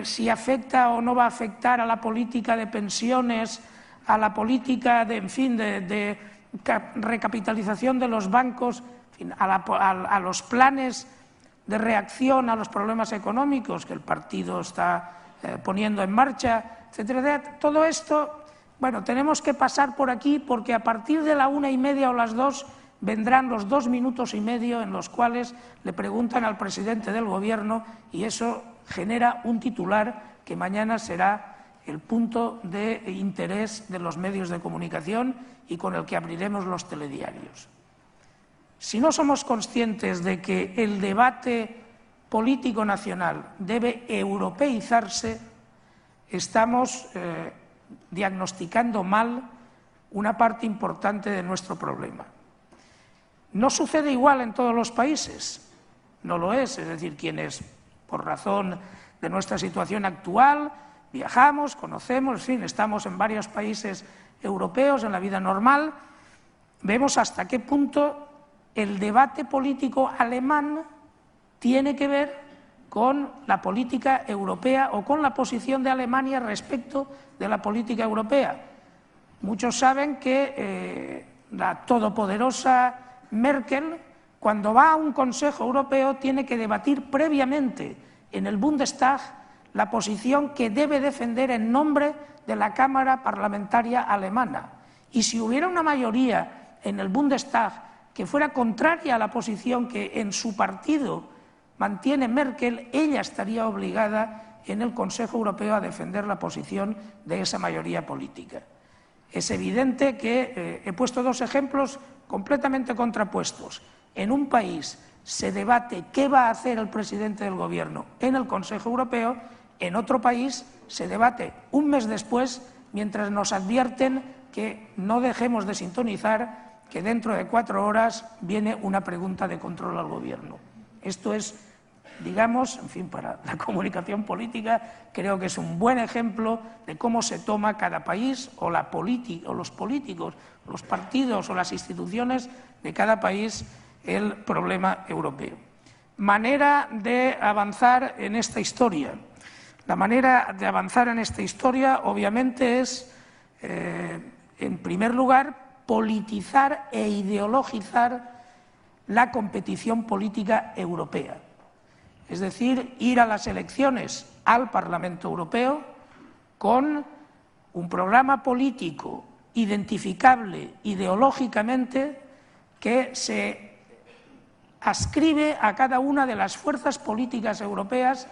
si afecta o no va a afectar a la política de pensiones, a la política de, en fin, de recapitalización de los bancos, en fin, a los planes de reacción a los problemas económicos que el partido está poniendo en marcha, etcétera, etcétera. Todo esto, bueno, tenemos que pasar por aquí porque a partir de la 1:30 o las 2 vendrán los 2 minutos y medio en los cuales le preguntan al presidente del gobierno y eso genera un titular que mañana será el punto de interés de los medios de comunicación y con el que abriremos los telediarios. Si no somos conscientes de que el debate político nacional debe europeizarse, estamos diagnosticando mal una parte importante de nuestro problema. No sucede igual en todos los países, no lo es decir, quienes, por razón de nuestra situación actual, viajamos, conocemos, en fin, estamos en varios países europeos en la vida normal, vemos hasta qué punto el debate político alemán tiene que ver con la política europea o con la posición de Alemania respecto de la política europea. Muchos saben que la todopoderosa Merkel cuando va a un Consejo Europeo tiene que debatir previamente en el Bundestag la posición que debe defender en nombre de la Cámara Parlamentaria alemana. Y si hubiera una mayoría en el Bundestag que fuera contraria a la posición que en su partido mantiene Merkel, ella estaría obligada en el Consejo Europeo a defender la posición de esa mayoría política. Es evidente que he puesto dos ejemplos completamente contrapuestos. En un país se debate qué va a hacer el presidente del Gobierno en el Consejo Europeo, en otro país se debate un mes después, mientras nos advierten que no dejemos de sintonizar, que dentro de 4 horas viene una pregunta de control al Gobierno. Esto es, digamos, en fin, para la comunicación política, creo que es un buen ejemplo de cómo se toma cada país o los políticos, los partidos o las instituciones de cada país el problema europeo. Manera de avanzar en esta historia. La manera de avanzar en esta historia, obviamente, es, en primer lugar, politizar e ideologizar la competición política europea. Es decir, ir a las elecciones al Parlamento Europeo con un programa político identificable ideológicamente que se adscribe a cada una de las fuerzas políticas europeas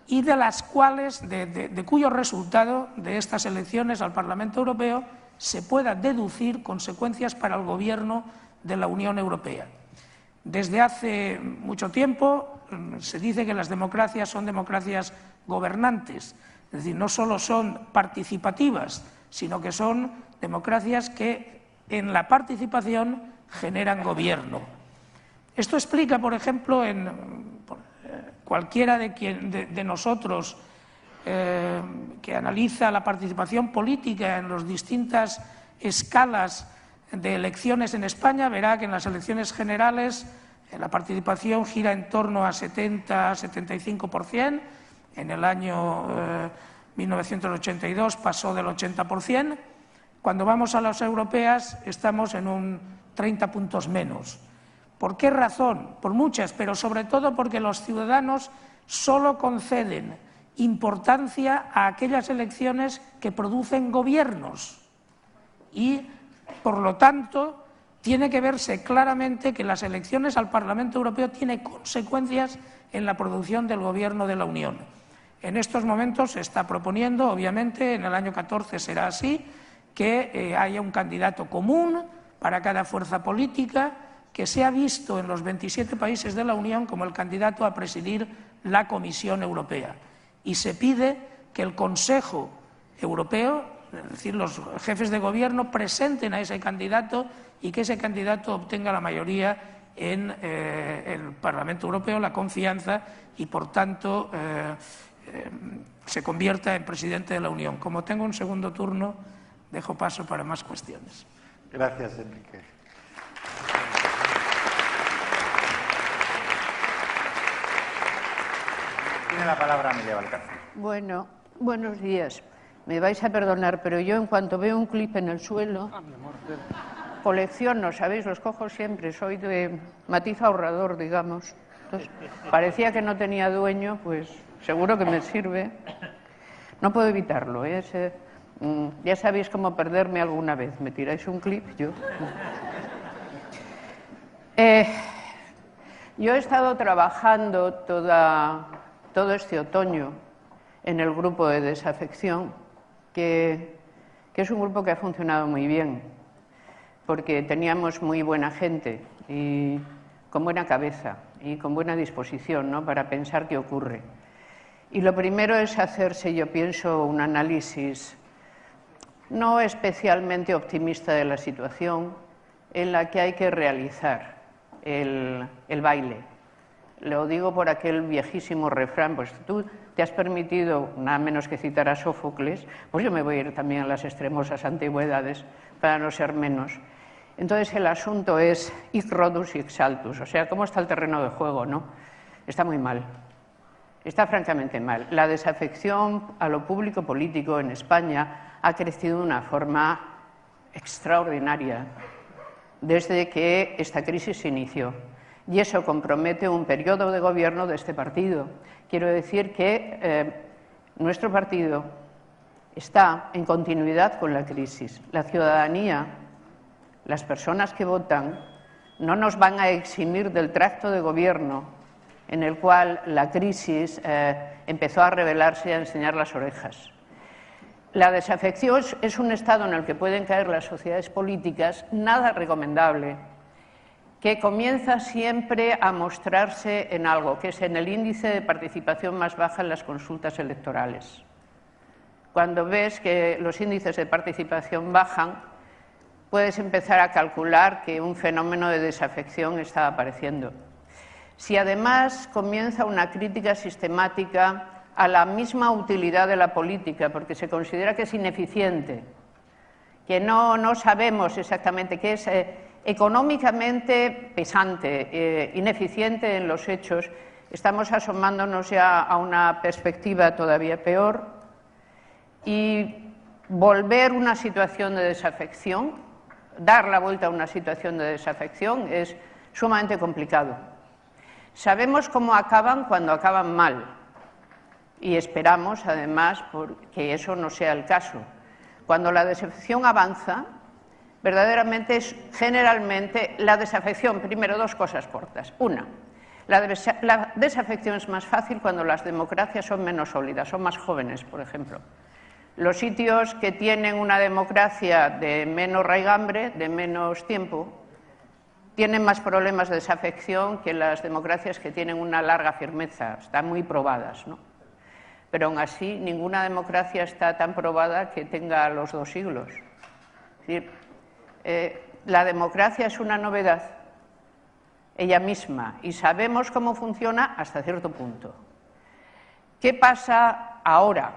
y de las cuales, de cuyo resultado de estas elecciones al Parlamento Europeo se pueda deducir consecuencias para el gobierno de la Unión Europea. Desde hace mucho tiempo se dice que las democracias son democracias gobernantes, es decir, no solo son participativas, sino que son democracias que en la participación generan gobierno. Esto explica, por ejemplo, cualquiera de nosotros que analiza la participación política en las distintas escalas de elecciones en España, verá que en las elecciones generales la participación gira en torno a 70-75%, en el año 1982 pasó del 80%, cuando vamos a las europeas estamos en un 30 puntos menos. ¿Por qué razón? Por muchas, pero sobre todo porque los ciudadanos solo conceden importancia a aquellas elecciones que producen gobiernos y, por lo tanto, tiene que verse claramente que las elecciones al Parlamento Europeo tienen consecuencias en la producción del gobierno de la Unión. En estos momentos se está proponiendo, obviamente, en el año 14 será así, que haya un candidato común para cada fuerza política que sea visto en los 27 países de la Unión como el candidato a presidir la Comisión Europea. Y se pide que el Consejo Europeo, es decir, los jefes de gobierno, presenten a ese candidato y que ese candidato obtenga la mayoría en el Parlamento Europeo, la confianza, y por tanto se convierta en presidente de la Unión. Como tengo un segundo turno, dejo paso para más cuestiones. Gracias, Enrique. Tiene la palabra Emilia Valcárcel. Bueno, buenos días. Me vais a perdonar, pero yo en cuanto veo un clip en el suelo, colecciono, ¿sabéis? Los cojo siempre, soy de matiz ahorrador, digamos. Entonces, parecía que no tenía dueño, pues seguro que me sirve. No puedo evitarlo, ¿eh? Ya sabéis cómo perderme alguna vez. Me tiráis un clip, yo. Yo he estado trabajando todo este otoño en el grupo de desafección, que es un grupo que ha funcionado muy bien, porque teníamos muy buena gente y con buena cabeza y con buena disposición, ¿no?, para pensar qué ocurre. Y lo primero es hacerse, yo pienso, un análisis no especialmente optimista de la situación en la que hay que realizar el baile. Lo digo por aquel viejísimo refrán, pues tú te has permitido, nada menos que citar a Sófocles, pues yo me voy a ir también a las extremosas antigüedades para no ser menos. Entonces el asunto es hic Rhodus hic saltus, o sea, ¿cómo está el terreno de juego, no? Está muy mal, está francamente mal. La desafección a lo público político en España ha crecido de una forma extraordinaria. desde que esta crisis se inició. Y eso compromete un periodo de gobierno de este partido. Quiero decir que nuestro partido está en continuidad con la crisis. La ciudadanía, las personas que votan, no nos van a eximir del tracto de gobierno en el cual la crisis empezó a revelarse y a enseñar las orejas. La desafección es un estado en el que pueden caer las sociedades políticas, nada recomendable, que comienza siempre a mostrarse en algo, que es en el índice de participación más baja en las consultas electorales. Cuando ves que los índices de participación bajan, puedes empezar a calcular que un fenómeno de desafección está apareciendo. Si además comienza una crítica sistemática a la misma utilidad de la política, porque se considera que es ineficiente, que no sabemos exactamente qué es económicamente pesante, ineficiente en los hechos, estamos asomándonos ya a una perspectiva todavía peor y volver una situación de desafección, dar la vuelta a una situación de desafección es sumamente complicado. Sabemos cómo acaban cuando acaban mal y esperamos además que eso no sea el caso. Cuando la desafección avanza, verdaderamente es generalmente la desafección, primero dos cosas cortas. Una, la desafección es más fácil cuando las democracias son menos sólidas, son más jóvenes, por ejemplo. Los sitios que tienen una democracia de menos raigambre, de menos tiempo, tienen más problemas de desafección que las democracias que tienen una larga firmeza, están muy probadas, ¿no? Pero aún así, ninguna democracia está tan probada que tenga los 2 siglos. Es decir, la democracia es una novedad, ella misma, y sabemos cómo funciona hasta cierto punto. ¿Qué pasa ahora?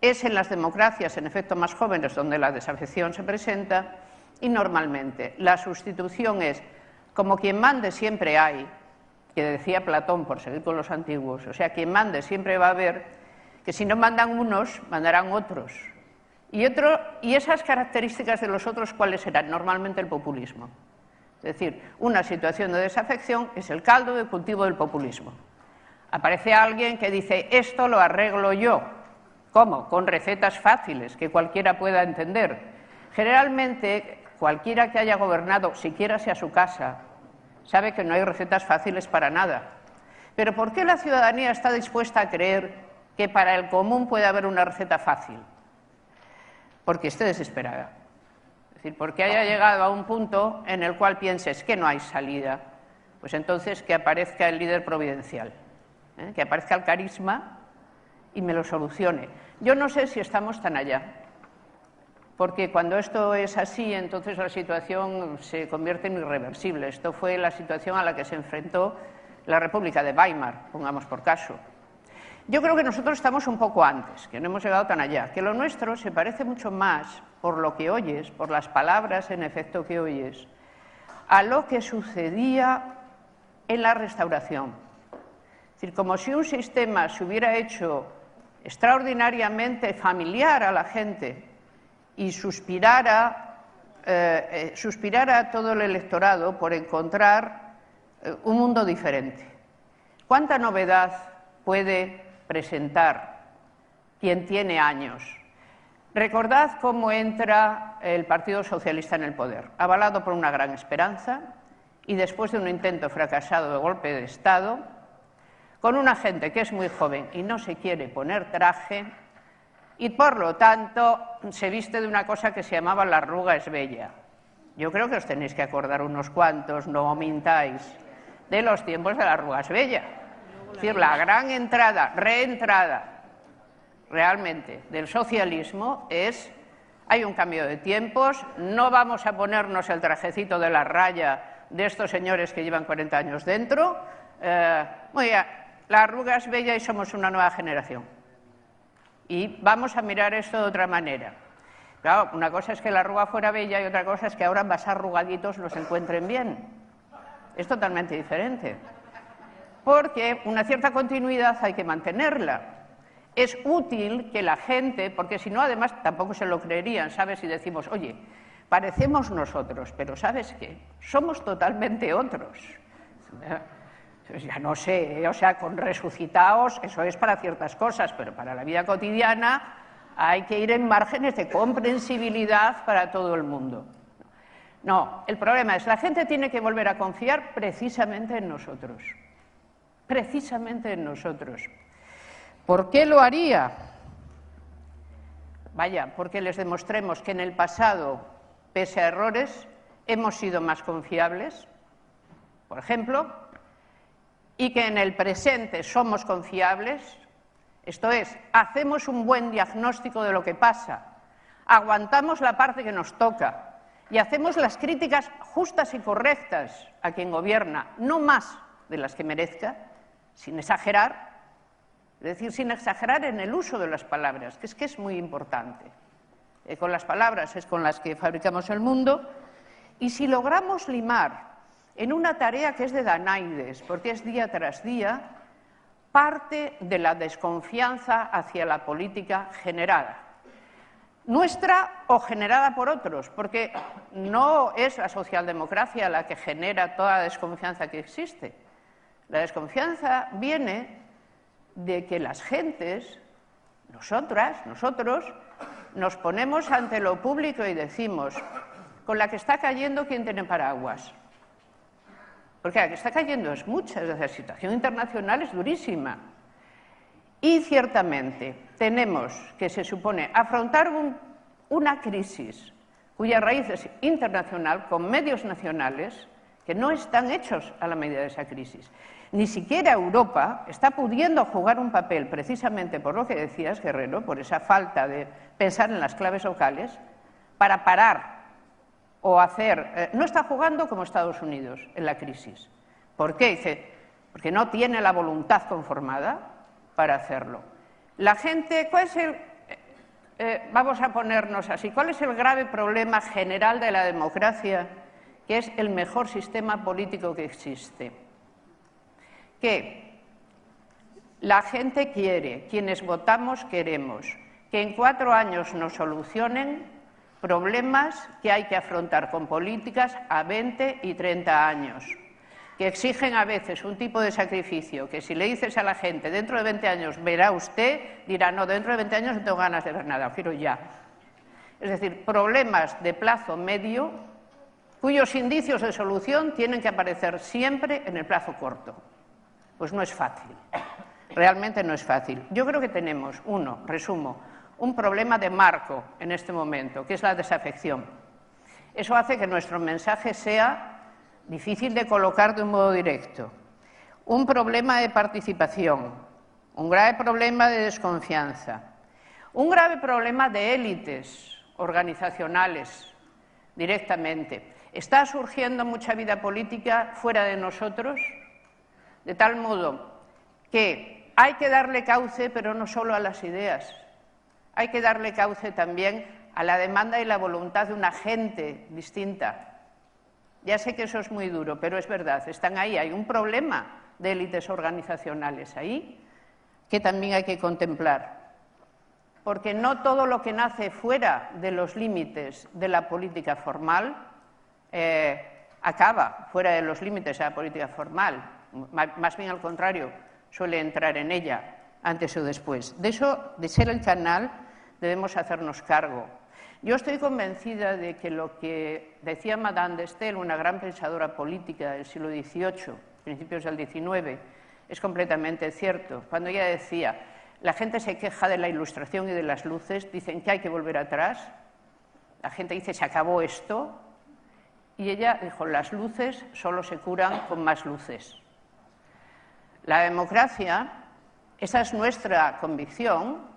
Es en las democracias, en efecto, más jóvenes donde la desafección se presenta y normalmente la sustitución es como quien mande siempre hay, que decía Platón por seguir con los antiguos, o sea, quien mande siempre va a haber, que si no mandan unos, mandarán otros. Y esas características de los otros, ¿cuáles serán? Normalmente el populismo. Es decir, una situación de desafección es el caldo de cultivo del populismo. Aparece alguien que dice, esto lo arreglo yo. ¿Cómo? Con recetas fáciles que cualquiera pueda entender. Generalmente, cualquiera que haya gobernado, siquiera sea su casa, sabe que no hay recetas fáciles para nada. Pero ¿por qué la ciudadanía está dispuesta a creer que para el común puede haber una receta fácil? Porque esté desesperada. Es decir, porque haya llegado a un punto en el cual pienses que no hay salida. Pues entonces que aparezca el líder providencial, que aparezca el carisma y me lo solucione. Yo no sé si estamos tan allá, porque cuando esto es así, entonces la situación se convierte en irreversible. Esto fue la situación a la que se enfrentó la República de Weimar, pongamos por caso. Yo creo que nosotros estamos un poco antes, que no hemos llegado tan allá, que lo nuestro se parece mucho más, por lo que oyes, por las palabras en efecto que oyes, a lo que sucedía en la Restauración. Es decir, como si un sistema se hubiera hecho extraordinariamente familiar a la gente y suspirara a todo el electorado por encontrar un mundo diferente. ¿Cuánta novedad puede presentar quien tiene años? Recordad cómo entra el Partido Socialista en el poder, avalado por una gran esperanza y después de un intento fracasado de golpe de Estado, con una gente que es muy joven y no se quiere poner traje y por lo tanto se viste de una cosa que se llamaba la arruga es bella. Yo creo que os tenéis que acordar unos cuantos, no mintáis, de los tiempos de la arruga es bella. Es decir, la gran reentrada realmente del socialismo es, hay un cambio de tiempos, no vamos a ponernos el trajecito de la raya de estos señores que llevan 40 años dentro, muy bien, la arruga es bella y somos una nueva generación. Y vamos a mirar esto de otra manera. Claro, una cosa es que la arruga fuera bella y otra cosa es que ahora más arrugaditos los encuentren bien. Es totalmente diferente. Porque una cierta continuidad hay que mantenerla. Es útil que la gente, porque si no además tampoco se lo creerían, ¿sabes? Si decimos, oye, parecemos nosotros, pero ¿sabes qué? Somos totalmente otros. Pues ya no sé, o sea, con resucitados, eso es para ciertas cosas, pero para la vida cotidiana hay que ir en márgenes de comprensibilidad para todo el mundo. No, el problema es, la gente tiene que volver a confiar precisamente en nosotros. Precisamente en nosotros. ¿Por qué lo haría? Vaya, porque les demostremos que en el pasado, pese a errores, hemos sido más confiables, por ejemplo, y que en el presente somos confiables, esto es, hacemos un buen diagnóstico de lo que pasa, aguantamos la parte que nos toca y hacemos las críticas justas y correctas a quien gobierna, no más de las que merezca, sin exagerar, es decir, sin exagerar en el uso de las palabras, que es muy importante. Con las palabras es con las que fabricamos el mundo, y si logramos limar en una tarea que es de Danaides, porque es día tras día, parte de la desconfianza hacia la política generada. Nuestra o generada por otros, porque no es la socialdemocracia la que genera toda la desconfianza que existe. La desconfianza viene de que las gentes, nosotros, nos ponemos ante lo público y decimos, con la que está cayendo, ¿quién tiene paraguas? Porque la que está cayendo es mucha, la situación internacional es durísima. Y ciertamente tenemos que, se supone, afrontar una crisis cuya raíz es internacional, con medios nacionales que no están hechos a la medida de esa crisis. Ni siquiera Europa está pudiendo jugar un papel, precisamente por lo que decías, Guerrero, por esa falta de pensar en las claves locales, para parar o hacer... no está jugando como Estados Unidos en la crisis. ¿Por qué? Dice, porque no tiene la voluntad conformada para hacerlo. La gente, ¿cuál es el...? Vamos a ponernos así, ¿cuál es el grave problema general de la democracia, que es el mejor sistema político que existe? Que la gente quiere, quienes votamos queremos, que en 4 años nos solucionen problemas que hay que afrontar con políticas a 20 y 30 años, que exigen a veces un tipo de sacrificio que si le dices a la gente dentro de 20 años verá usted, dirá no, dentro de 20 años no tengo ganas de ver nada, quiero ya. Es decir, problemas de plazo medio cuyos indicios de solución tienen que aparecer siempre en el plazo corto. Pues no es fácil, realmente no es fácil. Yo creo que tenemos, resumo, un problema de marco en este momento, que es la desafección. Eso hace que nuestro mensaje sea difícil de colocar de un modo directo. Un problema de participación, un grave problema de desconfianza, un grave problema de élites organizacionales directamente. ¿Está surgiendo mucha vida política fuera de nosotros? De tal modo que hay que darle cauce, pero no solo a las ideas, hay que darle cauce también a la demanda y la voluntad de una gente distinta. Ya sé que eso es muy duro, pero es verdad, están ahí, hay un problema de élites organizacionales ahí que también hay que contemplar. Porque no todo lo que nace fuera de los límites de la política formal acaba fuera de los límites de la política formal. Más bien al contrario, suele entrar en ella antes o después. De eso, de ser el canal, debemos hacernos cargo. Yo estoy convencida de que lo que decía Madame de Staël, una gran pensadora política del siglo XVIII, principios del XIX, es completamente cierto. Cuando ella decía, la gente se queja de la Ilustración y de las luces, dicen que hay que volver atrás, la gente dice, se acabó esto, y ella dijo, las luces solo se curan con más luces. La democracia, esa es nuestra convicción,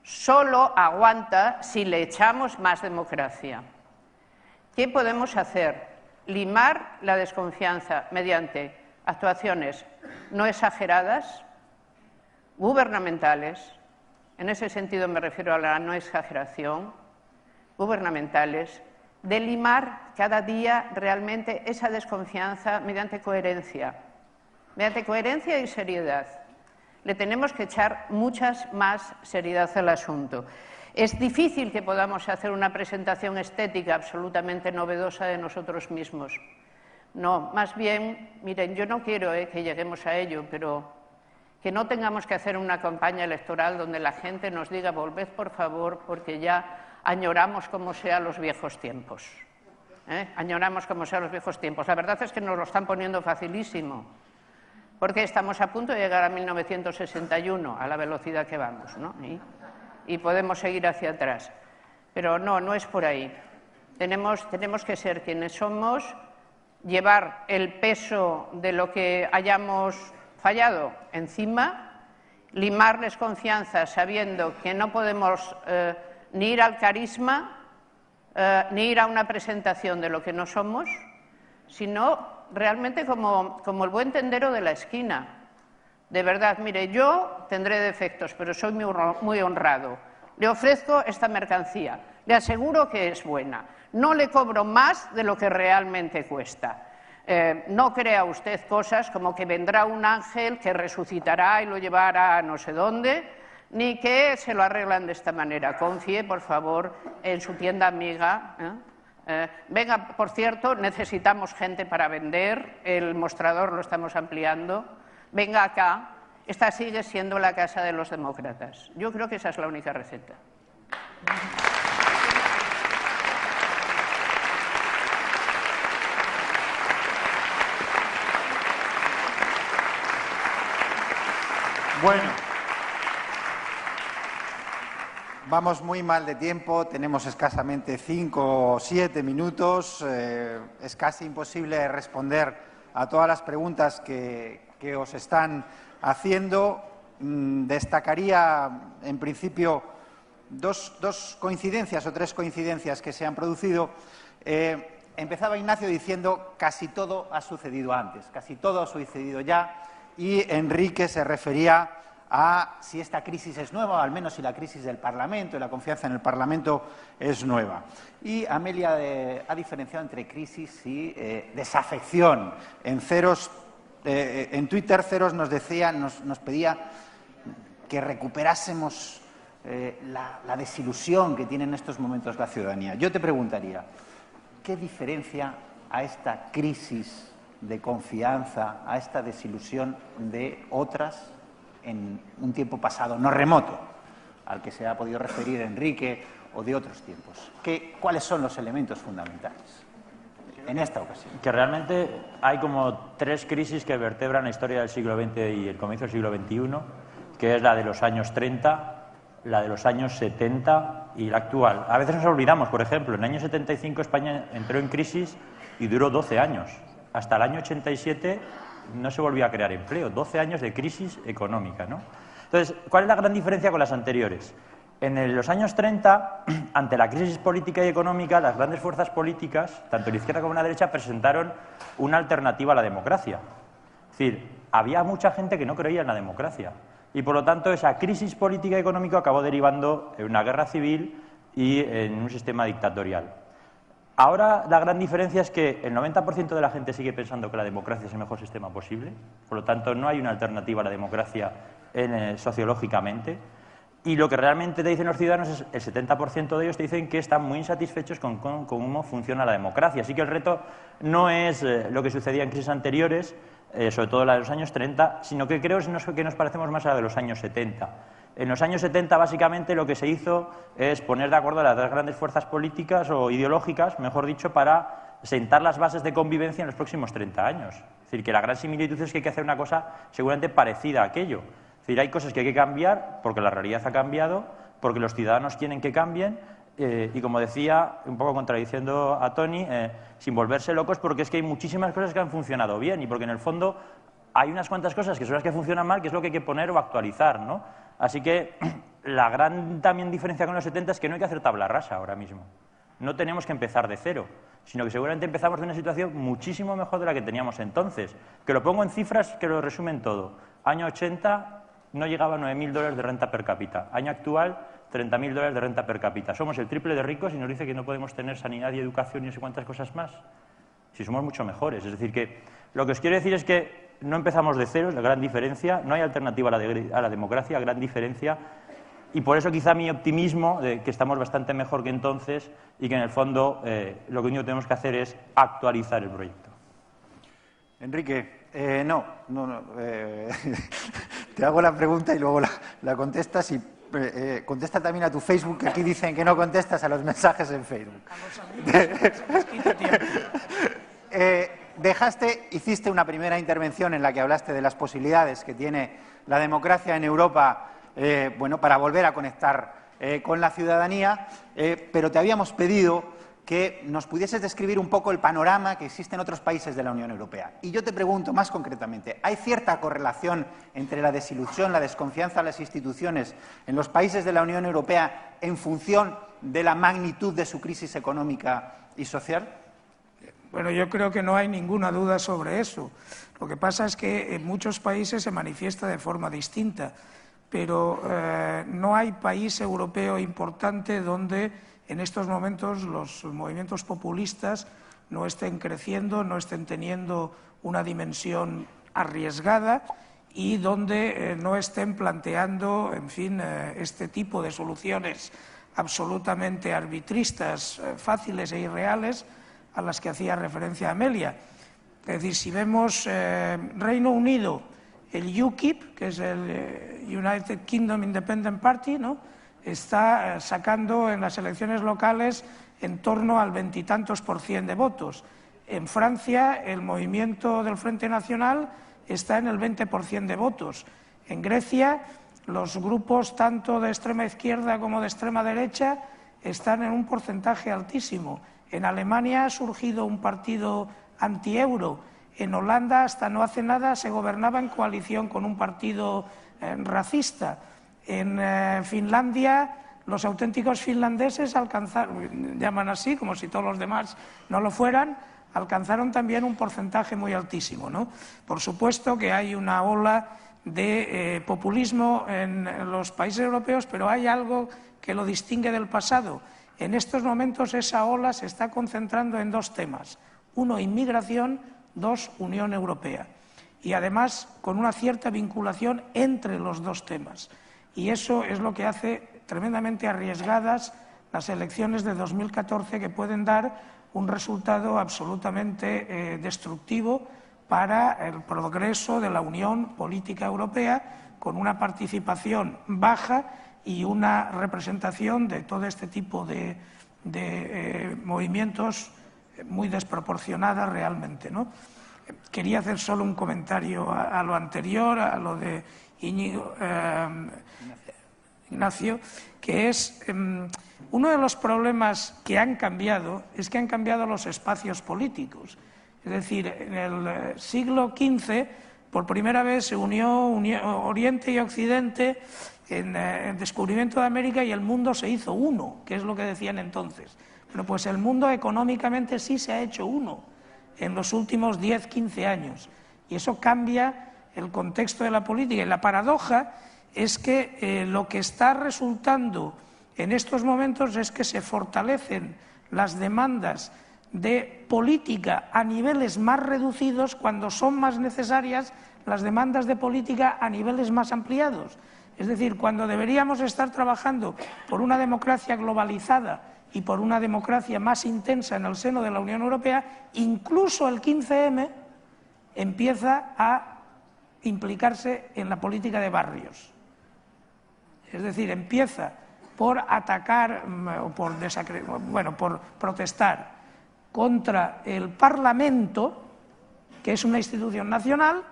solo aguanta si le echamos más democracia. ¿Qué podemos hacer? Limar la desconfianza mediante actuaciones no exageradas, gubernamentales, en ese sentido me refiero a la no exageración, gubernamentales, de limar cada día realmente esa desconfianza mediante coherencia y seriedad. Le tenemos que echar muchas más seriedad al asunto. Es difícil que podamos hacer una presentación estética absolutamente novedosa de nosotros mismos. No, más bien, miren, yo no quiero que lleguemos a ello, pero que no tengamos que hacer una campaña electoral donde la gente nos diga volved por favor porque ya añoramos como sea los viejos tiempos. Añoramos como sea los viejos tiempos. La verdad es que nos lo están poniendo facilísimo, porque estamos a punto de llegar a 1961 a la velocidad que vamos, ¿no? Y podemos seguir hacia atrás. Pero no, no es por ahí. Tenemos que ser quienes somos, llevar el peso de lo que hayamos fallado encima, limarles confianza sabiendo que no podemos ni ir al carisma, ni ir a una presentación de lo que no somos, sino realmente como el buen tendero de la esquina. De verdad, mire, yo tendré defectos, pero soy muy honrado. Le ofrezco esta mercancía, le aseguro que es buena. No le cobro más de lo que realmente cuesta. No crea usted cosas como que vendrá un ángel que resucitará y lo llevará a no sé dónde, ni que se lo arreglan de esta manera. Confíe, por favor, en su tienda amiga. Venga, por cierto, necesitamos gente para vender, el mostrador lo estamos ampliando. Venga acá, esta sigue siendo la casa de los demócratas. Yo creo que esa es la única receta. Bueno, vamos muy mal de tiempo, tenemos escasamente 5 o 7 minutos, es casi imposible responder a todas las preguntas que os están haciendo. Destacaría, en principio, dos coincidencias o 3 coincidencias que se han producido. Empezaba Ignacio diciendo casi todo ha sucedido antes, casi todo ha sucedido ya. Y Enrique se refería a si esta crisis es nueva, o al menos si la crisis del Parlamento y la confianza en el Parlamento es nueva. Y Amelia ha diferenciado entre crisis y desafección. En Twitter, Ceros nos pedía que recuperásemos la desilusión que tiene en estos momentos la ciudadanía. Yo te preguntaría, ¿qué diferencia a esta crisis de confianza, a esta desilusión de otras en un tiempo pasado, no remoto, al que se ha podido referir Enrique, o de otros tiempos? ¿Cuáles son los elementos fundamentales en esta ocasión? Que realmente hay como 3 crisis que vertebran la historia del siglo XX y el comienzo del siglo XXI, que es la de los años 30, la de los años 70 y la actual. A veces nos olvidamos, por ejemplo, en el año 75 España entró en crisis y duró 12 años. Hasta el año 87 no se volvió a crear empleo, 12 años de crisis económica, ¿no? Entonces, ¿cuál es la gran diferencia con las anteriores? En los años 30, ante la crisis política y económica, las grandes fuerzas políticas, tanto la izquierda como la derecha, presentaron una alternativa a la democracia. Es decir, había mucha gente que no creía en la democracia y, por lo tanto, esa crisis política y económica acabó derivando en una guerra civil y en un sistema dictatorial. Ahora la gran diferencia es que el 90% de la gente sigue pensando que la democracia es el mejor sistema posible, por lo tanto no hay una alternativa a la democracia sociológicamente, y lo que realmente te dicen los ciudadanos es el 70% de ellos te dicen que están muy insatisfechos con cómo funciona la democracia. Así que el reto no es lo que sucedía en crisis anteriores, sobre todo la de los años 30, sino que creo que nos parecemos más a la de los años 70. En los años 70, básicamente, lo que se hizo es poner de acuerdo a las 2 grandes fuerzas políticas o ideológicas, mejor dicho, para sentar las bases de convivencia en los próximos 30 años. Es decir, que la gran similitud es que hay que hacer una cosa seguramente parecida a aquello. Es decir, hay cosas que hay que cambiar porque la realidad ha cambiado, porque los ciudadanos quieren que cambien y, como decía, un poco contradiciendo a Tony, sin volverse locos, porque es que hay muchísimas cosas que han funcionado bien y porque, en el fondo, hay unas cuantas cosas que son las que funcionan mal, que es lo que hay que poner o actualizar, ¿no? Así que la gran también diferencia con los 70 es que no hay que hacer tabla rasa ahora mismo. No tenemos que empezar de cero, sino que seguramente empezamos de una situación muchísimo mejor de la que teníamos entonces. Que lo pongo en cifras que lo resumen todo. Año 80 no llegaba a $9.000 de renta per cápita. Año actual, $30.000 de renta per cápita. Somos el triple de ricos y nos dice que no podemos tener sanidad y educación y no sé cuántas cosas más. Si somos mucho mejores. Es decir, que lo que os quiero decir es que no empezamos de cero, es la gran diferencia, no hay alternativa a la democracia, gran diferencia. Y por eso quizá mi optimismo de que estamos bastante mejor que entonces y que en el fondo lo único que tenemos que hacer es actualizar el proyecto. Enrique, te hago la pregunta y luego la contestas y contesta también a tu Facebook, que aquí dicen que no contestas a los mensajes en Facebook. Hiciste una primera intervención en la que hablaste de las posibilidades que tiene la democracia en Europa para volver a conectar con la ciudadanía, pero te habíamos pedido que nos pudieses describir un poco el panorama que existe en otros países de la Unión Europea. Y yo te pregunto más concretamente, ¿hay cierta correlación entre la desilusión, la desconfianza en las instituciones en los países de la Unión Europea en función de la magnitud de su crisis económica y social? Bueno, yo creo que no hay ninguna duda sobre eso. Lo que pasa es que en muchos países se manifiesta de forma distinta, pero no hay país europeo importante donde en estos momentos los movimientos populistas no estén creciendo, no estén teniendo una dimensión arriesgada y donde no estén planteando, en fin, este tipo de soluciones absolutamente arbitristas, fáciles e irreales a las que hacía referencia Amelia. Es decir, si vemos Reino Unido, el UKIP, que es el United Kingdom Independent Party, ¿no?, está sacando en las elecciones locales en torno al 20 y tantos % de votos. En Francia, el movimiento del Frente Nacional está en el 20% de votos. En Grecia, los grupos tanto de extrema izquierda como de extrema derecha están en un porcentaje altísimo. En Alemania ha surgido un partido antieuro. En Holanda, hasta no hace nada, se gobernaba en coalición con un partido racista. En Finlandia, los auténticos finlandeses alcanzaron, llaman así, como si todos los demás no lo fueran, alcanzaron también un porcentaje muy altísimo, ¿no? Por supuesto que hay una ola de populismo en los países europeos, pero hay algo que lo distingue del pasado. En estos momentos esa ola se está concentrando en dos temas. Uno, inmigración; dos, Unión Europea. Y además con una cierta vinculación entre los dos temas. Y eso es lo que hace tremendamente arriesgadas las elecciones de 2014, que pueden dar un resultado absolutamente destructivo para el progreso de la Unión Política Europea, con una participación baja y una representación de todo este tipo de movimientos muy desproporcionadas realmente, ¿no? Quería hacer solo un comentario a lo anterior, a lo de Ignacio, que es uno de los problemas que han cambiado, es que han cambiado los espacios políticos. Es decir, en el siglo XV, por primera vez se unió Oriente y Occidente en el descubrimiento de América y el mundo se hizo uno, que es lo que decían entonces. Bueno, pues el mundo económicamente sí se ha hecho uno en los últimos 10, 15 años. Y eso cambia el contexto de la política. Y la paradoja es que lo que está resultando en estos momentos es que se fortalecen las demandas de política a niveles más reducidos cuando son más necesarias las demandas de política a niveles más ampliados. Es decir, cuando deberíamos estar trabajando por una democracia globalizada y por una democracia más intensa en el seno de la Unión Europea, incluso el 15M empieza a implicarse en la política de barrios. Es decir, empieza por atacar o por protestar contra el Parlamento, que es una institución nacional,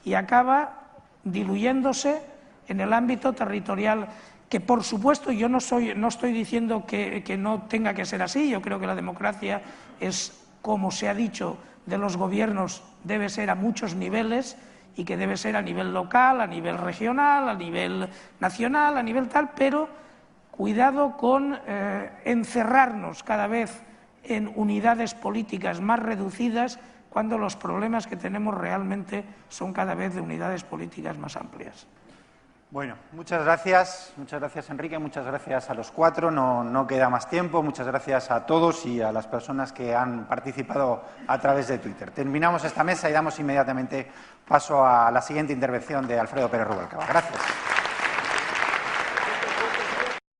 y acaba diluyéndose en el ámbito territorial, que por supuesto yo no estoy diciendo que no tenga que ser así. Yo creo que la democracia es, como se ha dicho, de los gobiernos, debe ser a muchos niveles, y que debe ser a nivel local, a nivel regional, a nivel nacional, a nivel tal, pero cuidado con encerrarnos cada vez en unidades políticas más reducidas cuando los problemas que tenemos realmente son cada vez de unidades políticas más amplias. Bueno, muchas gracias Enrique, muchas gracias a los cuatro, no queda más tiempo, muchas gracias a todos y a las personas que han participado a través de Twitter. Terminamos esta mesa y damos inmediatamente paso a la siguiente intervención de Alfredo Pérez Rubalcaba. Gracias.